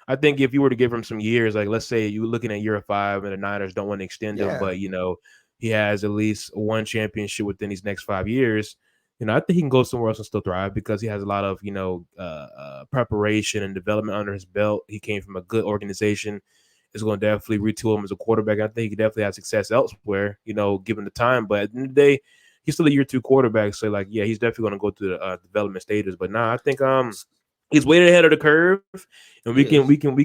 [SPEAKER 2] I think if you were to give him some years, like let's say you're looking at year 5 and the Niners don't want to extend him, but he has at least 1 championship within these next 5 years. I think he can go somewhere else and still thrive because he has a lot of, preparation and development under his belt. He came from a good organization. It's going to definitely retool him as a quarterback. I think he could definitely have success elsewhere, given the time. But at the end of the day, he's still a year 2 quarterback. So, he's definitely going to go through the development stages. But I think he's way ahead of the curve, and we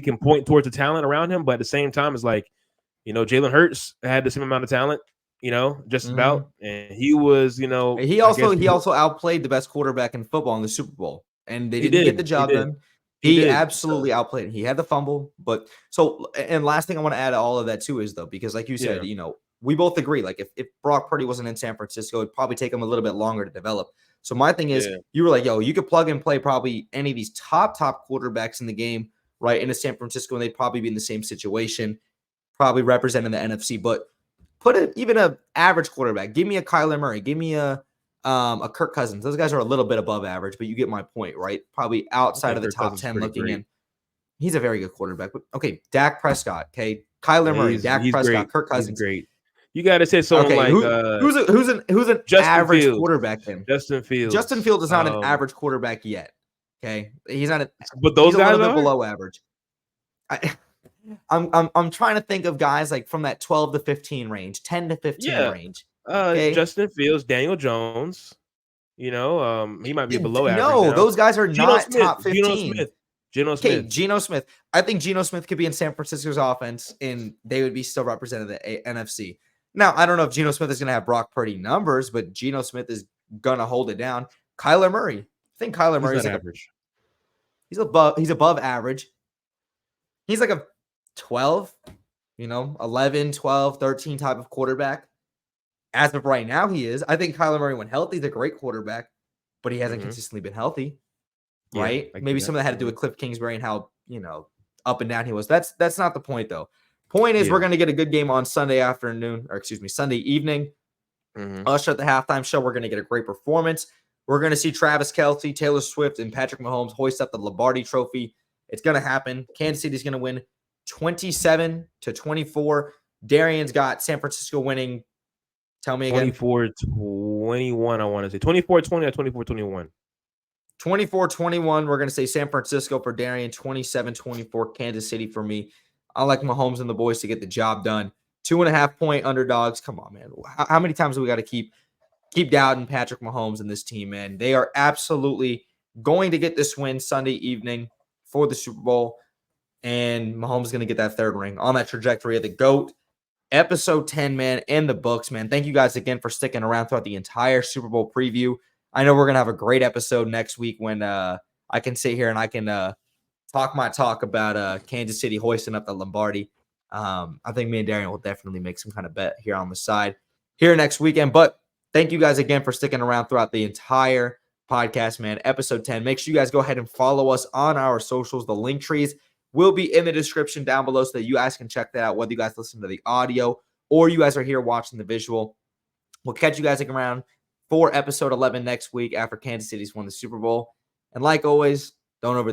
[SPEAKER 2] can point towards the talent around him. But at the same time, it's like, Jalen Hurts had the same amount of talent, just about, and he was,
[SPEAKER 1] he also outplayed the best quarterback in football in the Super Bowl, and they didn't get the job done. He absolutely outplayed it. He had the fumble, and last thing I want to add to all of that too is though, because like you said, we both agree, like if Brock Purdy wasn't in San Francisco, it'd probably take him a little bit longer to develop. So my thing is, you were like, yo, you could plug and play probably any of these top quarterbacks in the game, right, into San Francisco, and they'd probably be in the same situation. probably representing the NFC. But even a average quarterback. Give me a Kyler Murray. Give me a Kirk Cousins. Those guys are a little bit above average, but you get my point, right? Probably outside of the
[SPEAKER 2] Kirk
[SPEAKER 1] top
[SPEAKER 2] Cousins
[SPEAKER 1] 10
[SPEAKER 2] pretty
[SPEAKER 1] looking
[SPEAKER 2] great.
[SPEAKER 1] in. He's a very good quarterback. But okay, Dak Prescott. Okay, Kyler Murray, Dak
[SPEAKER 2] He's
[SPEAKER 1] Prescott,
[SPEAKER 2] great.
[SPEAKER 1] Kirk
[SPEAKER 2] He's
[SPEAKER 1] Cousins.
[SPEAKER 2] great. You got to say someone
[SPEAKER 1] Okay,
[SPEAKER 2] like
[SPEAKER 1] who's an
[SPEAKER 2] Justin
[SPEAKER 1] average
[SPEAKER 2] Fields.
[SPEAKER 1] quarterback then?
[SPEAKER 2] Justin Fields.
[SPEAKER 1] Justin Fields is not an average quarterback yet. Okay, he's not.
[SPEAKER 2] But those
[SPEAKER 1] he's a
[SPEAKER 2] guys
[SPEAKER 1] little bit
[SPEAKER 2] are
[SPEAKER 1] below average. I'm trying to think of guys like from that 12 to 15 range, 10 to 15 range. Okay,
[SPEAKER 2] Justin Fields, Daniel Jones. You know, he might be below average
[SPEAKER 1] no,
[SPEAKER 2] now.
[SPEAKER 1] those guys are
[SPEAKER 2] Geno
[SPEAKER 1] not
[SPEAKER 2] Smith.
[SPEAKER 1] top 15.
[SPEAKER 2] Geno
[SPEAKER 1] Okay,
[SPEAKER 2] Smith.
[SPEAKER 1] Geno Smith. I think Geno Smith could be in San Francisco's offense, and they would be still representing the NFC. Now, I don't know if Geno Smith is going to have Brock Purdy numbers, but Geno Smith is going to hold it down. Kyler Murray. I think Kyler Murray is like
[SPEAKER 2] average.
[SPEAKER 1] He's above average. He's like a 12, 11, 12, 13 type of quarterback. As of right now, he is. I think Kyler Murray, when healthy, is a great quarterback, but he hasn't consistently been healthy. Right? Maybe some of that had to do with Cliff Kingsbury and how, up and down he was. That's not the point, though. Point is, we're going to get a good game on Sunday evening. Usher at the halftime show. We're going to get a great performance. We're going to see Travis Kelce, Taylor Swift, and Patrick Mahomes hoist up the Lombardi Trophy. It's going to happen. Kansas City's going to win 27-24. Darian's got San Francisco winning. Tell me again.
[SPEAKER 2] 24-21, I want to say. 24-20 or 24-21.
[SPEAKER 1] 24-21. We're going to say San Francisco for Darian. 27-24 Kansas City for me. I like Mahomes and the boys to get the job done. 2.5-point underdogs. Come on, man. How many times do we got to keep doubting Patrick Mahomes and this team, man? They are absolutely going to get this win Sunday evening for the Super Bowl. And Mahomes is going to get that third ring on that trajectory of the GOAT. Episode 10, man, in the books, man. Thank you guys again for sticking around throughout the entire Super Bowl preview. I know we're going to have a great episode next week when I can sit here and I can talk my talk about Kansas City hoisting up the Lombardi. I think me and Darian will definitely make some kind of bet here on the side here next weekend. But thank you guys again for sticking around throughout the entire podcast, man. Episode 10. Make sure you guys go ahead and follow us on our socials. The link trees will be in the description down below so that you guys can check that out, whether you guys listen to the audio or you guys are here watching the visual. We'll catch you guys around for episode 11 next week after Kansas City's won the Super Bowl. And like always, don't overthink.